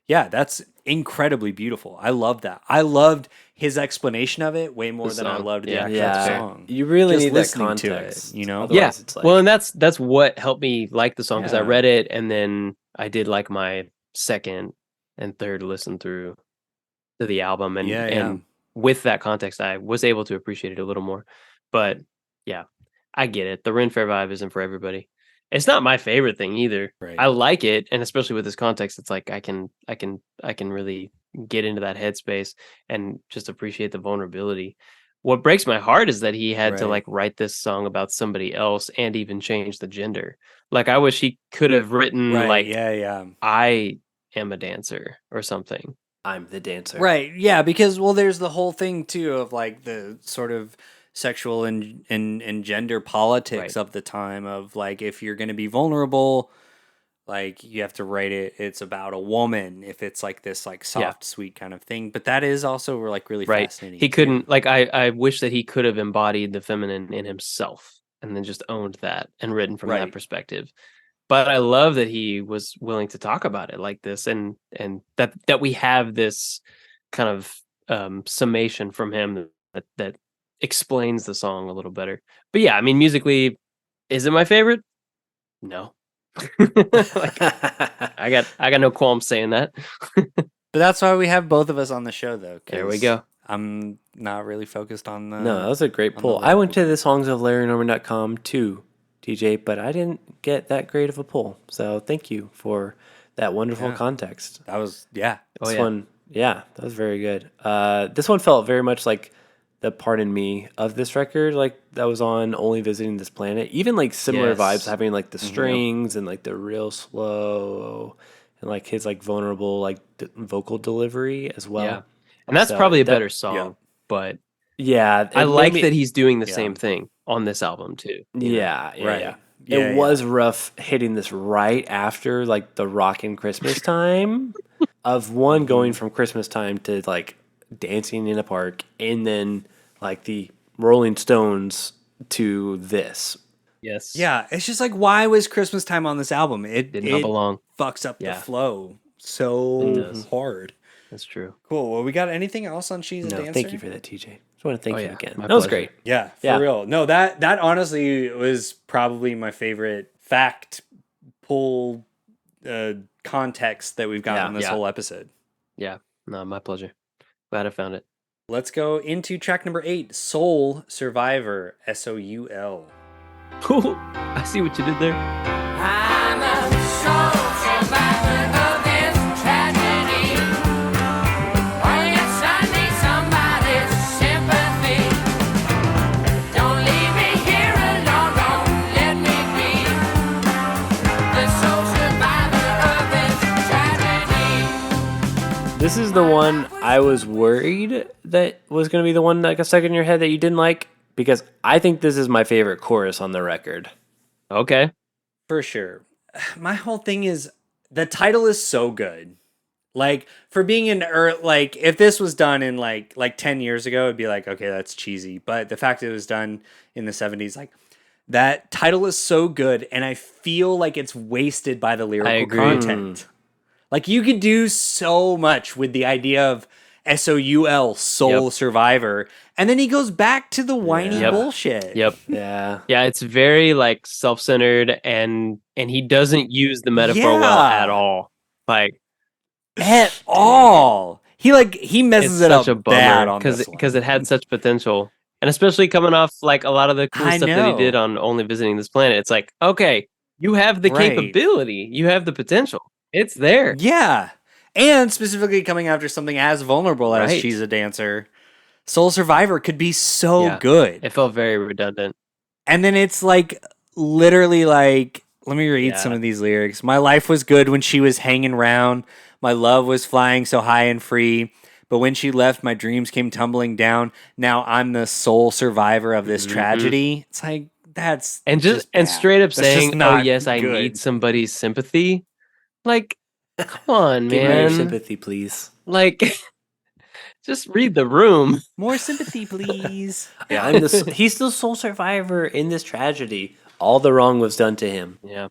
yeah, that's incredibly beautiful. I love that. I loved his explanation of it way more The than I song. loved the Yeah. actual Yeah, song. you really Just need that listening to it, context. you know? Otherwise Yeah. it's like, Well, and that's what helped me like the song because I Yeah. read it and then I did like my second and third listen through to the album and Yeah. and with that context I was able to appreciate it a little more. But yeah, I get it. The Ren Fair vibe isn't for everybody. It's not my favorite thing either. Right. I like it, and especially with this context, it's like I can really get into that headspace and just appreciate the vulnerability. What breaks my heart is that he had to Right. like write this song about somebody else and even change the gender. Like I wish he could have written Right. like yeah. I am a dancer or something. I'm the dancer. Right. Yeah, because well there's the whole thing too of like the sort of sexual and gender politics Right. of the time of like if you're going to be vulnerable Like you have to write it's about a woman if it's like this like soft, sweet kind of thing. But that is also like really fascinating. He too. couldn't like I wish that he could have embodied the feminine in himself and then just owned that and written from that perspective. But I love that he was willing to talk about it like this, and that we have this kind of summation from him that explains the song a little better. But yeah, I mean, musically, is it my favorite? No. Like, I got no qualms saying that. But that's why we have both of us on the show, though. There we go. I'm not really focused on the. No, that was a great pull. I went to the songsoflarrynorman.com too, TJ, but I didn't get that great of a pull. So thank you for that wonderful context. That was This one, that was very good. This one felt very much like the Pardon Me of this record, like that was on Only Visiting This Planet. Even like similar vibes, having like the strings and like the real slow and like his like vulnerable like vocal delivery as well. Yeah. And that's probably a better song, but I like that he's doing the same thing on this album too. It was rough hitting this right after like the rockin' Christmas time of one going from Christmas time to like dancing in a park and then like the Rolling Stones to this. Yes. Yeah, it's just like, why was Christmas time on this album? It did not belong. Fucks up the flow so hard. That's true. Cool. Well, we got anything else on She's a Dancer? Thank you for that, TJ. Just want to thank you again. My That was pleasure. great. Yeah, for real. No, that honestly was probably my favorite fact pull context that we've got on this whole episode. Yeah. No, my pleasure. Glad I found it. Let's go into track number 8, Soul Survivor, SOUL. I see what you did there. I'm a soul survivor of this tragedy. Oh yes, I need somebody's sympathy. Don't leave me here alone, don't let me be the soul survivor of this tragedy. This is the one I was worried that was going to be the one that got stuck in your head that you didn't like, because I think this is my favorite chorus on the record. Okay. For sure. My whole thing is the title is so good. Like for being like if this was done in like 10 years ago, it'd be like, okay, that's cheesy. But the fact that it was done in the 70s, like that title is so good, and I feel like it's wasted by the lyrical content. Like you could do so much with the idea of SOUL, Soul Survivor, and then he goes back to the whiny bullshit. Yep. Yeah. Yeah, it's very like self-centered, and he doesn't use the metaphor well at all. Like at all. He messes it up such a bad bummer on this one. because it had such potential. And especially coming off like a lot of the cool stuff that he did on Only Visiting This Planet. It's like, okay, you have the capability, you have the potential. It's there. Yeah. And specifically coming after something as vulnerable as She's a Dancer, Soul Survivor could be so good. It felt very redundant. And then it's like literally like, let me read some of these lyrics. My life was good when she was hanging round. My love was flying so high and free. But when she left, my dreams came tumbling down. Now I'm the sole survivor of this tragedy. It's like, that's and just bad. straight up That's saying, "Oh yes, I good. need somebody's sympathy." Like, come on, Give me man. your sympathy, please. Like, just read the room. More sympathy, please. Yeah, he's the sole survivor in this tragedy. All the wrong was done to him. Yeah.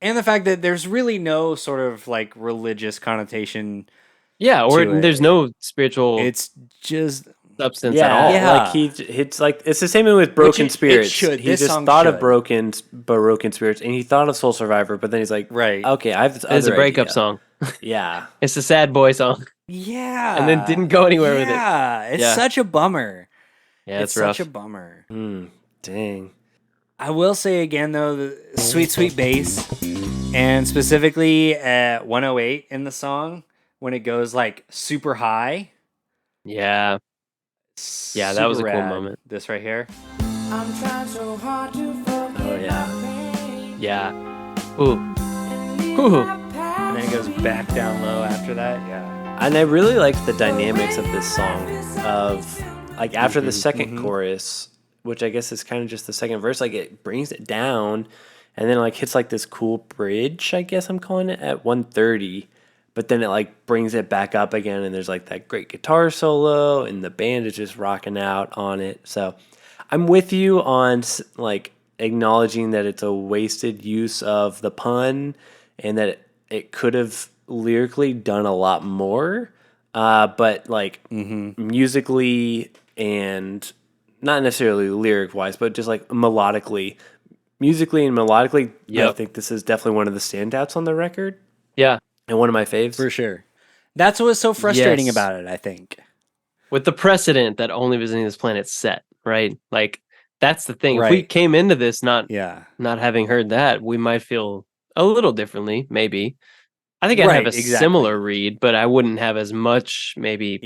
And the fact that there's really no sort of like religious connotation. Yeah, or to it. there's no spiritual It's just substance at all. Like it's the same thing with Broken Spirits. He This just song thought of should. Broken Spirits, and he thought of Soul Survivor, but then he's like, okay, I have this It's other a breakup idea. song. Yeah. It's a sad boy song. Yeah. And then didn't go anywhere with it. Yeah, it's such a bummer. Yeah, it's rough. such a bummer. Dang. I will say again though, the sweet, sweet bass, and specifically at 108 in the song when it goes like super high. Yeah. Yeah, that was a super cool rad. moment. This right here. I'm trying so hard to forget Oh, yeah. my pain. Yeah. Ooh. And leave Ooh. my And then it goes back down low after that. Yeah. And I really liked the dynamics of this song of like after the second chorus, which I guess is kind of just the second verse, like it brings it down and then it like hits like this cool bridge, I guess I'm calling it, at 1:30. But then it like brings it back up again, and there's like that great guitar solo, and the band is just rocking out on it. So I'm with you on like acknowledging that it's a wasted use of the pun, and that it could have lyrically done a lot more. But like musically and not necessarily lyric wise, but just like musically and melodically, I think this is definitely one of the standouts on the record. Yeah. And one of my faves. For sure. That's what was so frustrating Yes. about it, I think. With the precedent that Only Visiting This Planet set, right? Like, that's the thing. If we Right. came into this not having heard that, we might feel a little differently, maybe. I think I'd have a similar read, but I wouldn't have as much, maybe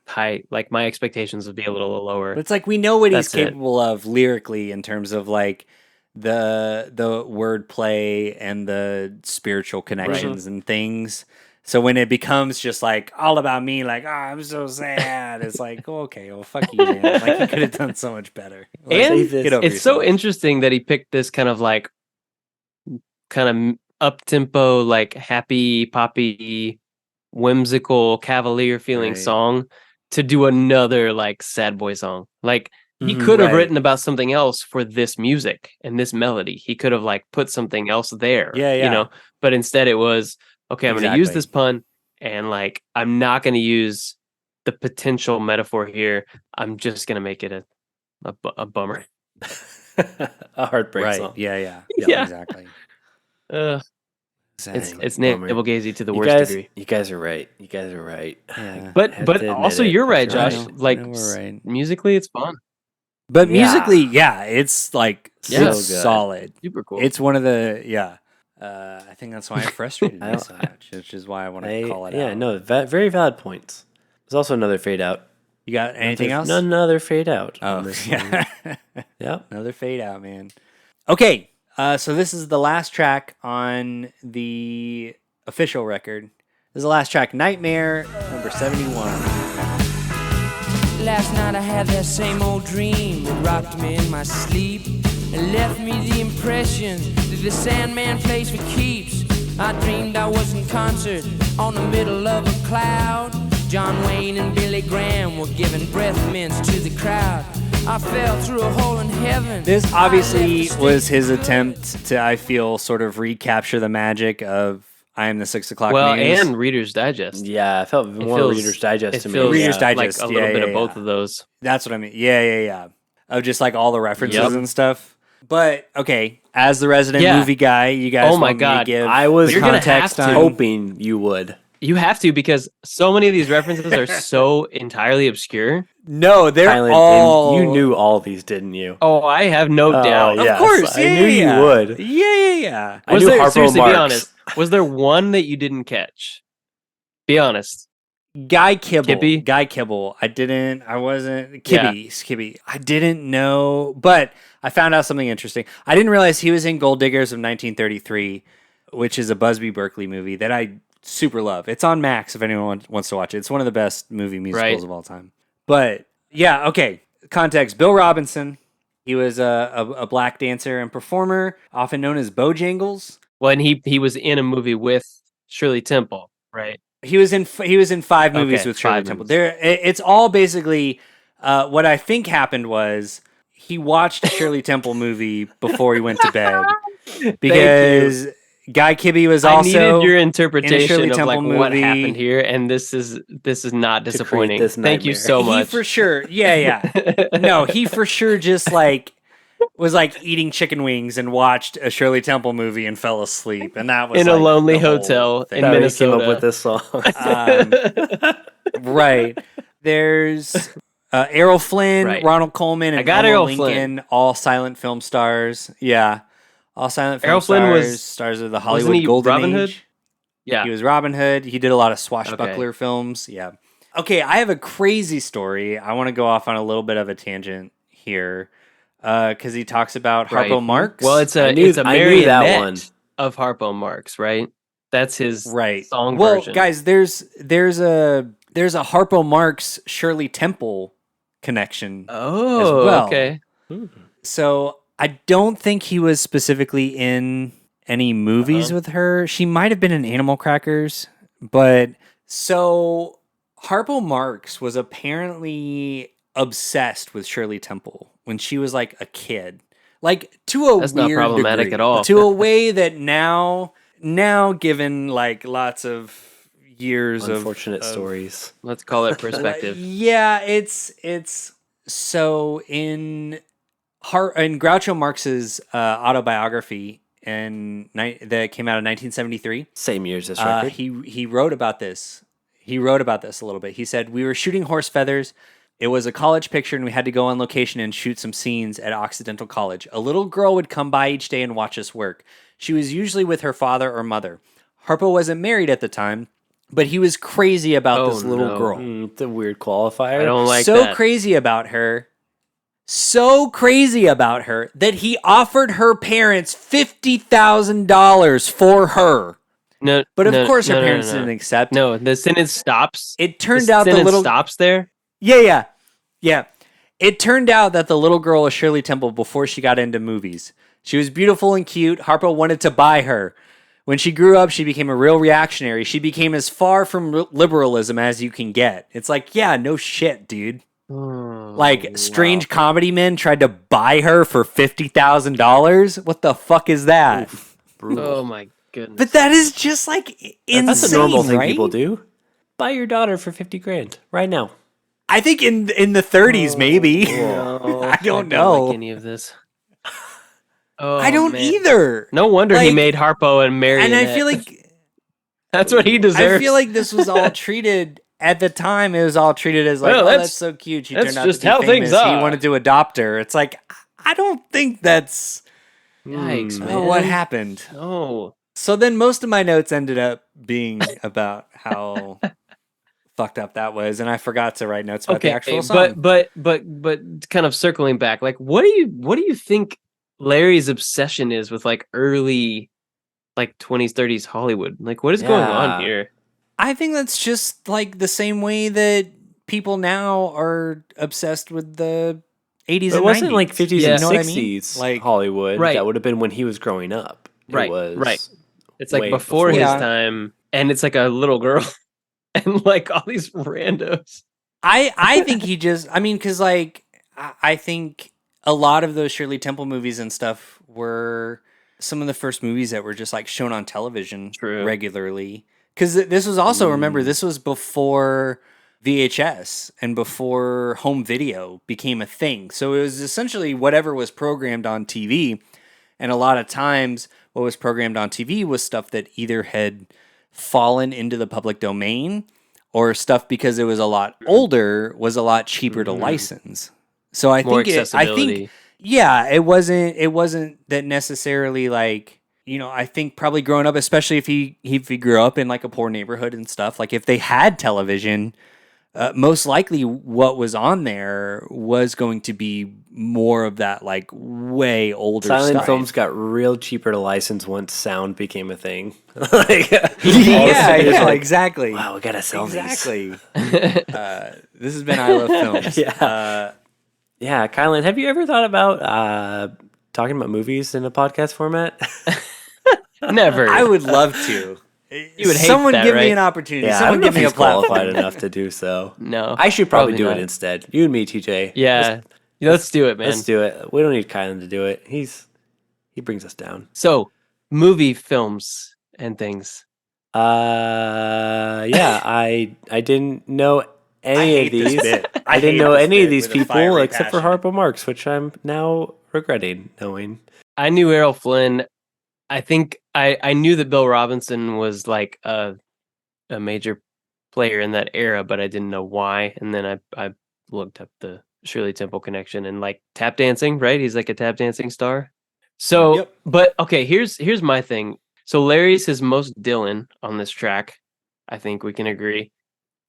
high, like my expectations would be a little lower. But it's like we know what he's That's it. capable of lyrically in terms of like the wordplay and the spiritual connections and things. So when it becomes just like all about me, like, oh, I'm so sad, it's like, oh, okay, well, fuck you, man. Like, you could have done so much better. Like, And get over it's so yourself. interesting that he picked this kind of up tempo, like happy poppy, whimsical, cavalier feeling song to do another like sad boy song. Like he could have written about something else for this music and this melody. He could have like put something else there. You know, but instead it was, okay, I'm going to use this pun, and like I'm not going to use the potential metaphor here. I'm just going to make it a bummer. A heartbreak song. Yeah, exactly. It's navel gazing to the worst degree. You guys are right. Yeah. But also you're right, Josh. Like we're right. musically, it's fun. But musically, it's like So it's solid. Super cool. It's one of the I think that's why it frustrated me so much, which is why I want to call it out. Yeah, no, very valid points. There's also another fade out. You got anything else? Another fade out. Oh, yeah. Yep. Another fade out, man. Okay, so this is the last track on the official record. This is the last track, Nightmare, number 71. Last night I had that same old dream that rocked me in my sleep and left me the impression that the Sandman plays for keeps. I dreamed I was in concert on the middle of a cloud. John Wayne and Billy Graham were giving breath mints to the crowd. I fell through a hole in heaven. This obviously was his attempt to, I feel, sort of recapture the magic of I Am the 6 O'Clock News. And Reader's Digest. Yeah, I felt more Reader's Digest to me. Reader's Digest, like a little bit of both of those. That's what I mean. Yeah. Of just like all the references and stuff. But okay, as the resident movie guy, you guys want me to give I was context on hoping you would. You have to, because so many of these references are so entirely obscure. No, they're Kylan, all. and you knew all these, didn't you? Oh, I have no doubt. yes. Of course, I knew you would. Yeah. I knew Harpo seriously, Marx. be honest. Was there one that you didn't catch? Be honest. Guy Kibble. Kippy? Guy Kibble. I wasn't. Kibby. I didn't know, but I found out something interesting. I didn't realize he was in Gold Diggers of 1933, which is a Busby Berkeley movie that I super love. It's on Max if anyone wants to watch it. It's one of the best movie musicals of all time. But yeah, okay. Context. Bill Robinson. He was a black dancer and performer, often known as Bojangles. Well, and he was in a movie with Shirley Temple, right? He was in 5 movies with Shirley Temple. It's all basically what I think happened was he watched a Shirley Temple movie before he went to bed because Guy Kibbe was also. I needed your interpretation of Temple like movie. what happened here, and this is not disappointing. Thank you so much. He for sure, yeah. No, he for sure just like was like eating chicken wings and watched a Shirley Temple movie and fell asleep, and that was in like, a lonely the whole hotel thing. in Minnesota. Came up with this song. Right. There's Errol Flynn, Ronald Coleman, and Elmo Lincoln, all silent film stars. Yeah. All silent film stars. Stars of the Hollywood Golden Robin Hood? Age. Yeah. He was Robin Hood. He did a lot of swashbuckler films. Yeah. Okay, I have a crazy story. I want to go off on a little bit of a tangent here. Because he talks about Harpo Marx. Well, it's a marionette of Harpo Marx, right? That's his song version. Well, guys, there's a Harpo Marx Shirley Temple connection. Oh, as well. okay. So I don't think he was specifically in any movies with her. She might have been in Animal Crackers, but so Harpo Marx was apparently obsessed with Shirley Temple when she was like a kid. Like to a That's not weird problematic degree, at all. to a way that now given like lots of years Unfortunate of stories. Let's call it perspective. yeah, it's so in Groucho Marx's autobiography that came out in 1973. Same year as this record. He wrote about this. He wrote about this a little bit. He said, "We were shooting horse feathers. It was a college picture, and we had to go on location and shoot some scenes at Occidental College. A little girl would come by each day and watch us work. She was usually with her father or mother. Harpo wasn't married at the time, but he was crazy about this little girl. It's a weird qualifier. I don't like so that. crazy about her that he offered her parents $50,000 for her. No, But of no, course, her no, no, parents no. didn't accept. No, the sentence stops. It turned out the sentence little stops there. Yeah. It turned out that the little girl was Shirley Temple before she got into movies. She was beautiful and cute. Harpo wanted to buy her. When she grew up, she became a real reactionary. She became as far from liberalism as you can get. It's like, yeah, no shit, dude. Like, strange comedy men tried to buy her for $50,000? What the fuck is that? Oh my goodness. But that is just like insane, That's a normal thing right? people do. Buy your daughter for $50,000 right now. I think in the 30s, maybe. No, I don't Like know. any of this. Oh, I don't man. either. No wonder he Like- made Harpo and Mary. And I feel like that's what he deserves. I feel like this was all treated at the time. It was all treated as like, Well, oh, that's- that's so cute. She that's turned out just to be how famous. things He are. wanted to adopt her. It's like I don't think that's Yikes, man. what happened. No. So then most of my notes ended up being about how fucked up that was, and I forgot to write notes about the actual song. but kind of circling back, like what do you think Larry's obsession is with like early like 20s 30s Hollywood? Like what is going on Yeah. here? I think that's just like the same way that people now are obsessed with the 80s But it and wasn't 90s. like 50s Yeah. and You know what I mean? 60s Like- Hollywood. Right. That would have been when he was growing up. Right, It was right. It's like way before his Yeah. time, and it's like a little girl and like all these randos. I think he just, I mean, because like I think a lot of those Shirley Temple movies and stuff were some of the first movies that were just like shown on television True. regularly. Because this was also, remember, this was before VHS and before home video became a thing. So it was essentially whatever was programmed on TV. And a lot of times, what was programmed on TV was stuff that either had fallen into the public domain or stuff because it was a lot older was a lot cheaper to license. So I More think accessibility. yeah, it wasn't that necessarily like, you know, I think probably growing up, especially if he grew up in like a poor neighborhood and stuff, like if they had television, most likely what was on there was going to be more of that like way older Silent stuff. films got real cheaper to license once sound became a thing. Like, all of a yeah, sudden it's like, exactly. wow, we gotta sell these. Exactly. This has been I Love Films. Yeah. Yeah, Kylan, have you ever thought about talking about movies in a podcast format? Never. I would love to. You would hate Someone that, give me right? an opportunity. Yeah, I Someone don't know give if me a he's qualified platform. enough to do so. No. I should probably do not. it instead. You and me, TJ. Yeah. Let's do it, man. Let's do it. We don't need Kylan to do it. He brings us down. So, movie films and things. Yeah, I didn't know any of hate this these. bit. I didn't hate know this any of bit these with a people fiery except for passion. Harpo Marx, which I'm now regretting knowing. I knew Errol Flynn. I think I knew that Bill Robinson was like a major player in that era, but I didn't know why. And then I looked up the Shirley Temple connection and like tap dancing, right? He's like a tap dancing star. So, Yep. but okay, here's my thing. So Larry's his most Dylan on this track. I think we can agree.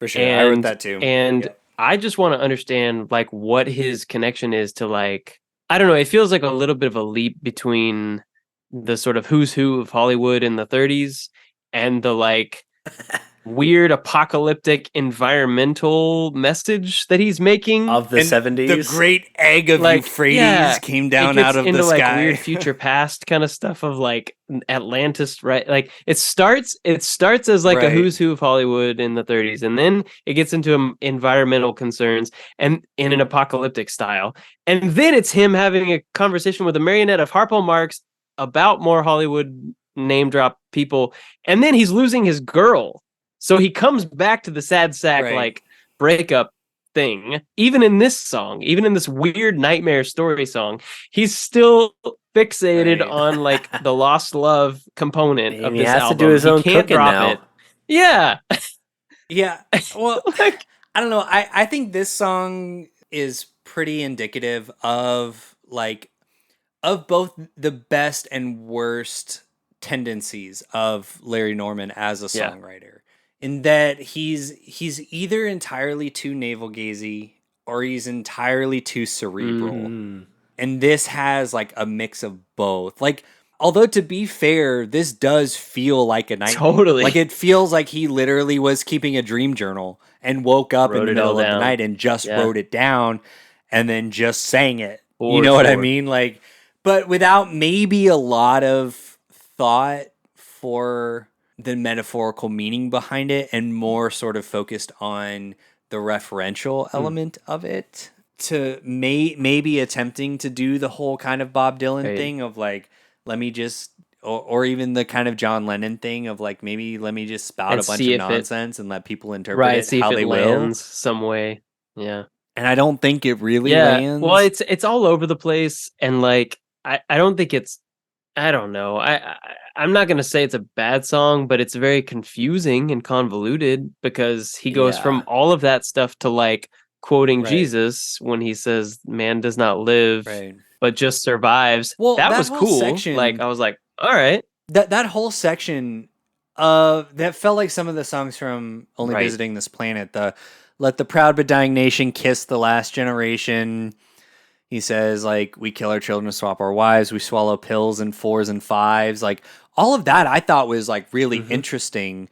For sure. I wrote And- that too. And Yeah. I just want to understand like what his connection is to like, I don't know, it feels like a little bit of a leap between the sort of who's who of Hollywood in the 30s and the like weird apocalyptic environmental message that he's making. Of the And 70s. the great egg of Euphrates came down it gets out of into the like sky. weird future past kind of stuff of like Atlantis, right? Like it starts as like a Right. who's who of Hollywood in the 30s, and then it gets into environmental concerns and in an apocalyptic style, and then it's him having a conversation with a marionette of Harpo Marx about more Hollywood name drop people, and then he's losing his girl, so he comes back to the sad sack Right. like breakup thing. Even in this song, even in this weird nightmare story song, he's still fixated Right. on like the lost love component And of he this has to album. do his He own can't cooking drop now. it. Yeah. Yeah. Well, Like, I don't know. I think this song is pretty indicative of both the best and worst tendencies of Larry Norman as a Yeah. songwriter. In that he's either entirely too navel gazy or he's entirely too cerebral. Mm. And this has like a mix of both. Like, although to be fair, this does feel like a nightmare. Totally. Like it feels like he literally was keeping a dream journal and woke up in Wrote the it all middle of the down. night and just Yeah. wrote it down and then just sang it. For You know what I sure. mean? Like, but without maybe a lot of thought for the metaphorical meaning behind it and more sort of focused on the referential element of it, to maybe attempting to do the whole kind of Bob Dylan Right. thing of like, let me just, or even the kind of John Lennon thing of like, maybe let me just spout And a bunch see of if it- nonsense and let people interpret right, it see how if it they will. lands some way. Yeah. And I don't think it really Yeah. lands. Well, it's all over the place, and like I don't think it's, I don't know. I'm not gonna say it's a bad song, but it's very confusing and convoluted because he goes Yeah. from all of that stuff to like quoting Right. Jesus when he says, "Man does not live, Right. but just survives." Well, that that was whole cool. section- Like I was like, all right, That whole section that felt like some of the songs from Only Right. Visiting This Planet. The Let the Proud but Dying Nation Kiss the Last Generation. He says, like, we kill our children to swap our wives. We swallow pills in 4s and 5s. Like, all of that I thought was, like, really interesting.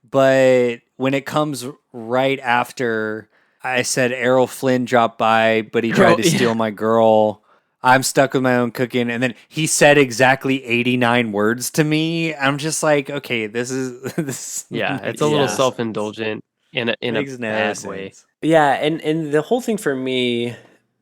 But when it comes right after I said Errol Flynn dropped by, but he tried to yeah. steal my girl. I'm stuck with my own cooking. And then he said exactly 89 words to me. I'm just like, okay, this is... this yeah, makes it's a little no self-indulgent in a Makes no bad sense. way. Yeah, and the whole thing for me,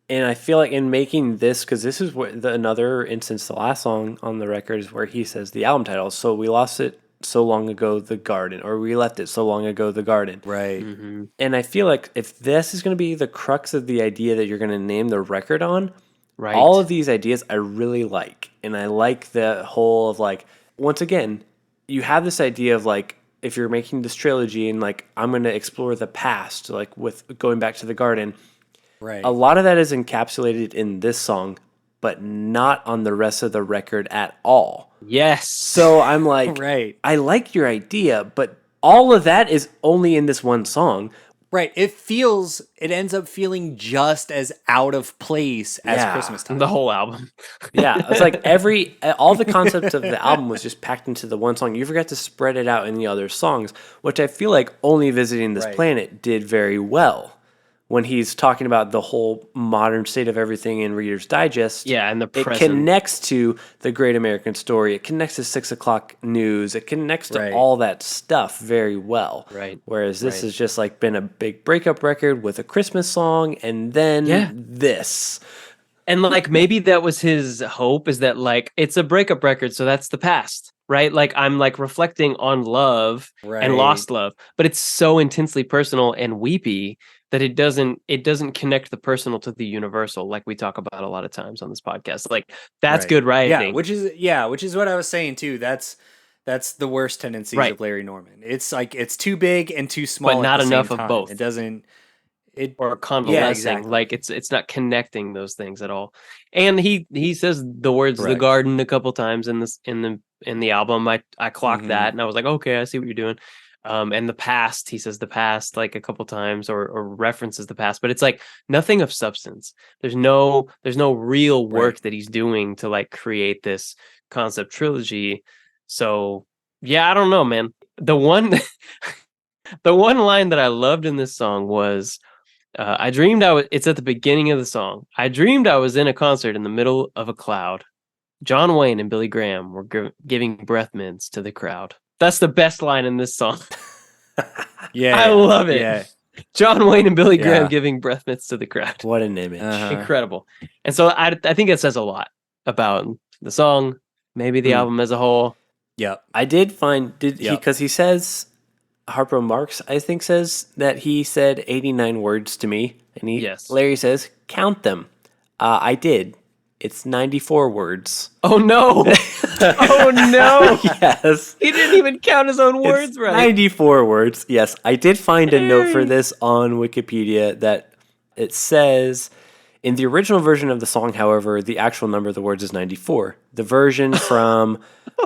and I feel like in making this, because this is what another instance, the last song on the record is where he says the album title. So we lost it so long ago, The Garden, or we left it so long ago, The Garden. Right. Mm-hmm. And I feel like if this is going to be the crux of the idea that you're going to name the record on, Right. all of these ideas I really like. And I like the whole of like, once again, you have this idea of like, if you're making this trilogy and like, I'm going to explore the past, like with going back to the garden, Right. a lot of that is encapsulated in this song, but not on the rest of the record at all. Yes. So I'm like, Right. I like your idea, but all of that is only in this one song. Right. It ends up feeling just as out of place as Yeah. Christmas time. the whole album. Yeah, it's like all the concept of the album was just packed into the one song. You forgot to spread it out in the other songs, which I feel like Only Visiting This Right. Planet did very well. When he's talking about the whole modern state of everything in Reader's Digest, Yeah, and the it present. connects to the Great American Story. It connects to 6 o'clock news. It connects to Right. all that stuff very well. Right. Whereas this Right. has just like been a big breakup record with a Christmas song, and then Yeah. this. And like maybe that was his hope, is that like it's a breakup record, so that's the past, right? Like I'm like reflecting on love Right. and lost love, but it's so intensely personal and weepy that it doesn't connect the personal to the universal, like we talk about a lot of times on this podcast. Like that's Right. good writing. Yeah, which is what I was saying too. That's the worst tendencies Right. of Larry Norman. It's like it's too big and too small, But not at the enough same of time. both. It doesn't. It Or convalescing, exactly. like it's not connecting those things at all. And he says the words "the Correct. garden" a couple times in the album. I clocked Mhm. that, and I was like, okay, I see what you're doing. And the past, he says the past like a couple times, or references the past, but it's like nothing of substance. There's no real work Right. that he's doing to like create this concept trilogy. So yeah, I don't know, man. The one The one line that I loved in this song was, I dreamed I was, it's at the beginning of the song. I dreamed I was in a concert in the middle of a cloud. John Wayne and Billy Graham were giving breath mints to the crowd. That's the best line in this song. Yeah, I love it. Yeah. John Wayne and Billy Graham Yeah. giving breath mints to the crowd. What an image. Uh-huh. Incredible. And so I think it says a lot about the song, maybe the album as a whole. Yep. I did find Yep. because he says Harpo Marx, I think, says that he said 89 words to me, and Yes. Larry says count them. I did. It's 94 words. Oh no! Oh no! Yes. He didn't even count his own words It's right. 94 words. Yes, I did find a note for this on Wikipedia that it says in the original version of the song, however, the actual number of the words is 94. The version from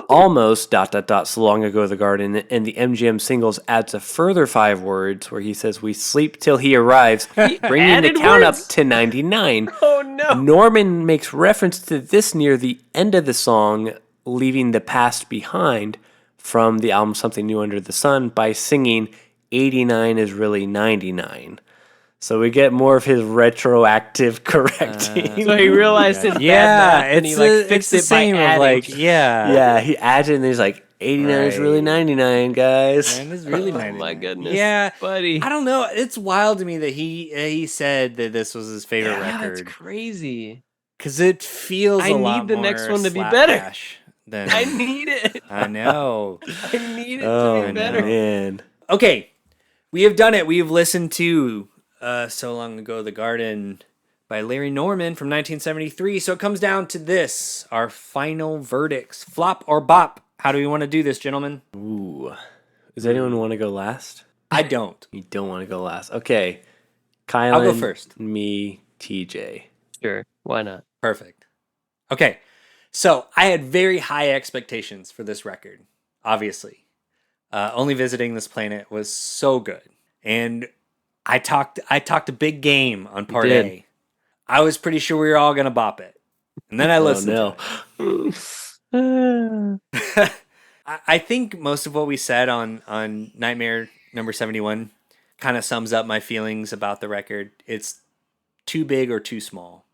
almost ... so long ago the garden and the MGM singles adds a further 5 words where he says we sleep till he arrives, bringing the added count words? up to 99. Oh no! Norman makes reference to this near the end of the song, leaving the past behind from the album Something New Under the Sun by singing 89 is really 99. So we get more of his retroactive correcting. So he realized it's bad Yeah, math, and he like fixed it by adding. yeah, he adds it and he's like, 89 is really Right. 99, guys. And it's really Oh 99. my goodness. Yeah, buddy. I don't know. It's wild to me that he said that this was his favorite Yeah, that's record crazy. because it feels. I a lot need the next more one to be better. slapdash Than I need it. I know. I need it Oh, to be better. man. Okay, we have done it. We have listened to "So Long Ago the Garden" by Larry Norman from 1973. So it comes down to this: our final verdicts, flop or bop. How do we want to do this, gentlemen? Ooh. Does anyone want to go last? I don't. You don't want to go last. Okay. Kylan, I'll go first. Me, TJ. Sure. Why not? Perfect. Okay. So I had very high expectations for this record, obviously. Only Visiting This Planet was so good. And I talked a big game on part did. A. I was pretty sure we were all going to bop it. And then I listened no. to it. I think most of what we said on Nightmare number 71 kind of sums up my feelings about the record. It's too big or too small.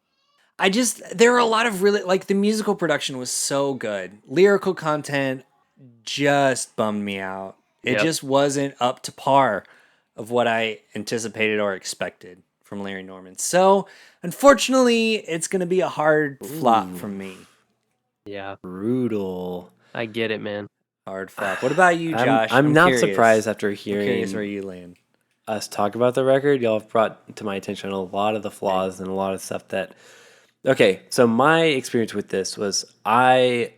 There are a lot of really, like, the musical production was so good. Lyrical content just bummed me out. It Yep. just wasn't up to par of what I anticipated or expected from Larry Norman. So, unfortunately, it's going to be a hard flop from me. Yeah, Brutal. I get it, man. Hard flop. What about you, Josh? I'm not curious. surprised after I'm curious hearing where you land. us talk about the record. Y'all have brought to my attention a lot of the flaws and a lot of stuff that. Okay, so my experience with this was I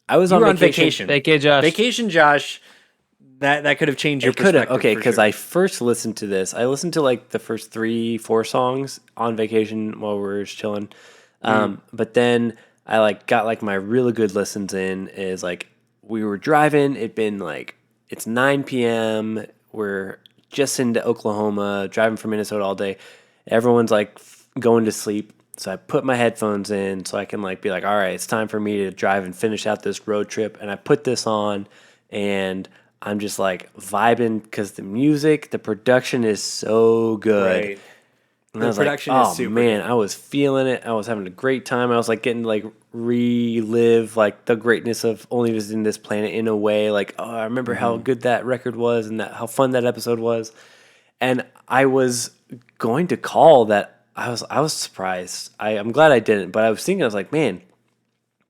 was You on were on vacation. vacation. Vacay Josh. Vacation, Josh. That could have changed your It could have. perspective. Okay, for because sure. I first listened to this. I listened to like the first 3-4 songs on vacation while we were just chilling. But then I like got like my really good listens in. Is like we were driving. It'd been like it's 9 p.m. We're just into Oklahoma, driving from Minnesota all day. Everyone's like going to sleep. So I put my headphones in so I can like be like, all right, it's time for me to drive and finish out this road trip. And I put this on and I'm just like vibing because the music, the production is so good. Right. And The I was production like, is oh super man, good. I was feeling it. I was having a great time. I was like getting to like relive like the greatness of Only Visiting This Planet in a way. Like, oh, I remember how good that record was and that how fun that episode was. And I was going to call that. I was surprised. I'm glad I didn't, but I was thinking, I was like, man,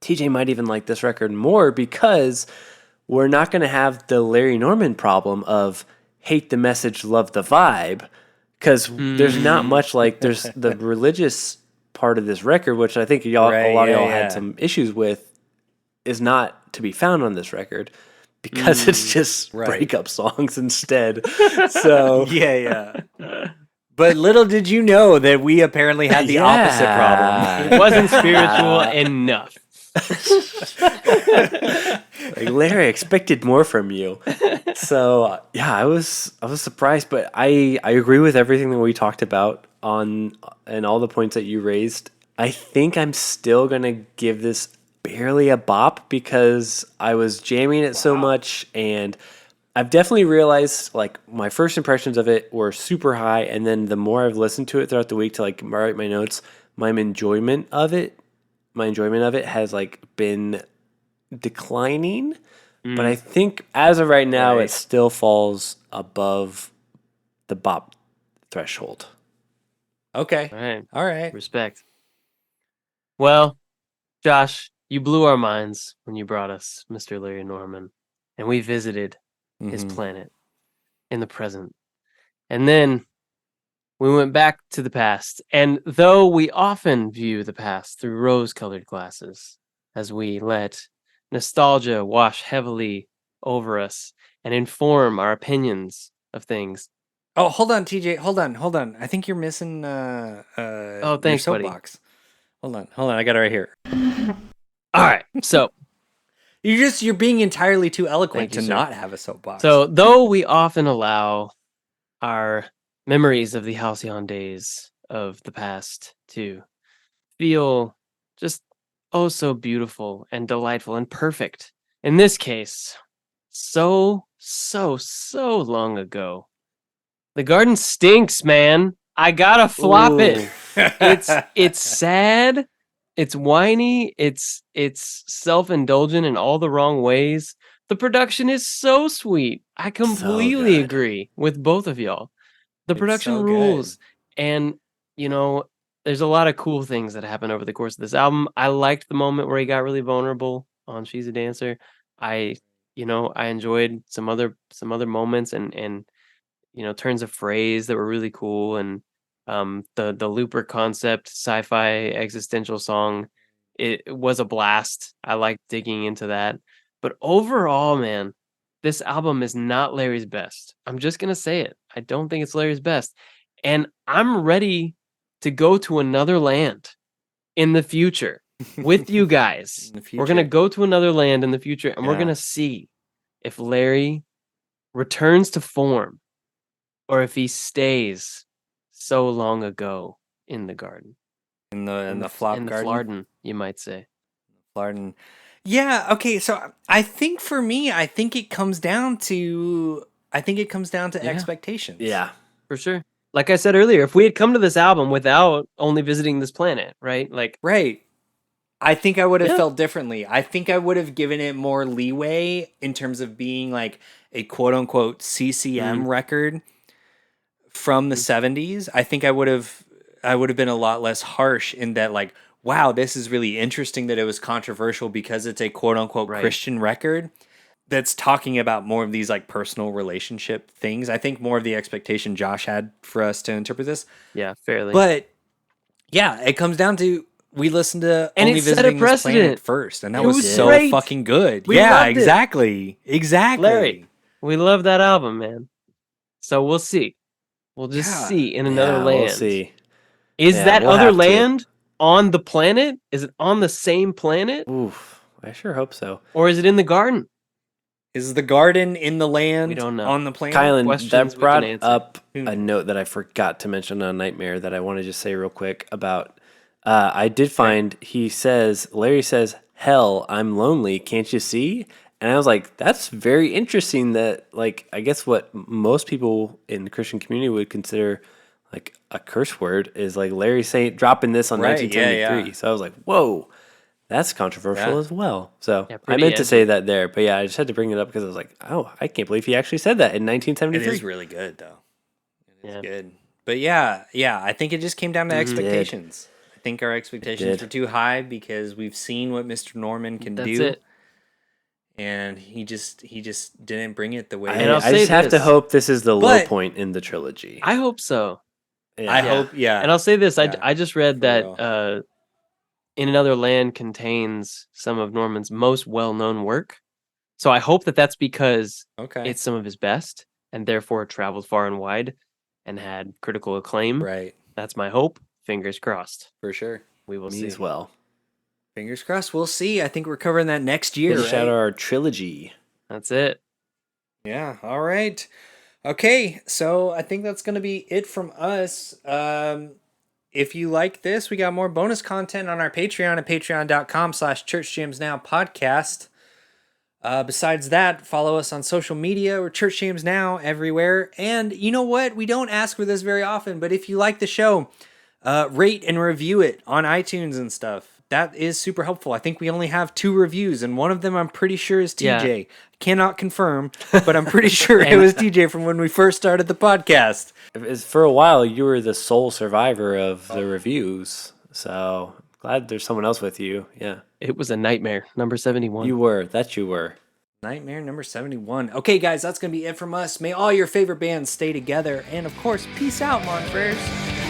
TJ might even like this record more because we're not going to have the Larry Norman problem of hate the message, love the vibe. Because there's not much like there's the religious part of this record, which I think y'all, Right, a lot of yeah, y'all yeah. had some issues with, is not to be found on this record because it's just right. breakup songs instead. So Yeah. But little did you know that we apparently had the opposite problem. It wasn't spiritual enough. like Larry, I expected more from you. So yeah, I was surprised, but I agree with everything that we talked about on and all the points that you raised. I think I'm still gonna give this barely a bop because I was jamming it so much and I've definitely realized like my first impressions of it were super high, and then the more I've listened to it throughout the week to like write my notes, my enjoyment of it has like been declining. But I think as of right now, Right. it still falls above the bop threshold. Okay. All right. All right. Respect. Well, Josh, you blew our minds when you brought us Mr. Larry Norman, and we visited his Mhm. planet in the present. And then we went back to the past. And though we often view the past through rose-colored glasses, as we let nostalgia wash heavily over us and inform our opinions of things. Oh, hold on, TJ. Hold on. I think you're missing Oh, your thanks, buddy. soapbox. Hold on. I got it right here. All right. So You're being entirely too eloquent Thank you, to sir. not have a soapbox. though we often allow our memories of the halcyon days of the past to feel just oh so beautiful and delightful and perfect. In this case, so long ago. The garden stinks, man. I gotta flop it. It's sad. It's whiny. It's self-indulgent in all the wrong ways. The production is so sweet. I completely good. agree with both of y'all. The It's production so good. rules. And, there's a lot of cool things that happen over the course of this album. I liked the moment where he got really vulnerable on She's a Dancer. I, I enjoyed some other moments and turns of phrase that were really cool, and the looper concept sci-fi existential song, it was a blast. I like digging into that. But overall, man, this album is not Larry's best. I'm just gonna say it. I don't think it's Larry's best. And I'm ready to go to another land in the future with you guys. In the We're gonna future. go to another land in the future, and we're Yeah. gonna see if Larry returns to form or if he stays so long ago in the garden. in the flop in the garden. Flarden, you might say. Flarden. Yeah, okay, so I think for me, I think it comes down to Yeah. expectations. Yeah. For sure. Like I said earlier, if we had come to this album without only visiting this planet, right? Like, Right. I think I would have Yeah. felt differently. I think I would have given it more leeway in terms of being like a quote unquote CCM record from the 70s. I think I would have been a lot less harsh in that, like, wow, this is really interesting that it was controversial because it's a quote unquote Right. Christian record that's talking about more of these like personal relationship things. I think more of the expectation Josh had for us to interpret this. yeah, fairly. But yeah, it comes down to we listened to And Only it set a Visiting This Planet precedent. first, and that It was was so great. fucking good. We yeah, loved it. exactly. Exactly. Larry, we love that album, man. So we'll see. We'll just Yeah. see in another Yeah, land. we'll see. Is Yeah, that we'll other have to. land on the planet? Is it on the same planet? Oof. I sure hope so. Or is it in the garden? Is the garden in the land We don't know. on the planet? Kylan, questions that we can brought answer. up Who a knows? note that I forgot to mention on Nightmare that I want to just say real quick about. I did find Larry says, "Hell, I'm lonely, can't you see?" And I was like, that's very interesting that, like, I guess what most people in the Christian community would consider like a curse word is like Larry saying, dropping this on Right, yeah, 1973. yeah. So I was like, whoa, that's controversial Yeah. as well. So Yeah, I pretty meant to say edgy. that there, but yeah, I just had to bring it up because I was like, oh, I can't believe he actually said that in It 1973. is really good, though. It is Yeah. good. But yeah, I think it just came down to expectations. I think our expectations did. were too high because we've seen what Mr. Norman can That's do. it. And he just didn't bring it the way And I'll I say just have to this. hope this is the low But- point in the trilogy. I hope so. I hope, yeah. And I'll say this. Yeah, I just read for that real. In Another Land contains some of Norman's most well-known work. So I hope that that's because Okay. it's some of his best and therefore traveled far and wide and had critical acclaim. Right. That's my hope. Fingers crossed. For sure. We will Me see. as well. Fingers crossed. We'll see. I think we're covering that next year. Finish right? out our trilogy. That's it. Yeah. All right. Okay. So I think that's going to be it from us. If you like this, we got more bonus content on our Patreon at patreon.com/churchjamsnowpodcast. Besides that, follow us on social media. We're Church Jams Now everywhere. And you know what? We don't ask for this very often, but if you like the show, rate and review it on iTunes and stuff. That is super helpful. I think we only have 2 reviews, and one of them I'm pretty sure is TJ. Yeah. Cannot confirm, but I'm pretty sure it was TJ from when we first started the podcast. For a while, you were the sole survivor of the reviews. So glad there's someone else with you. Yeah. It was a nightmare. Number 71. You were. That you were. Nightmare number 71. Okay, guys, that's going to be it from us. May all your favorite bands stay together. And, of course, peace out, Monfreres.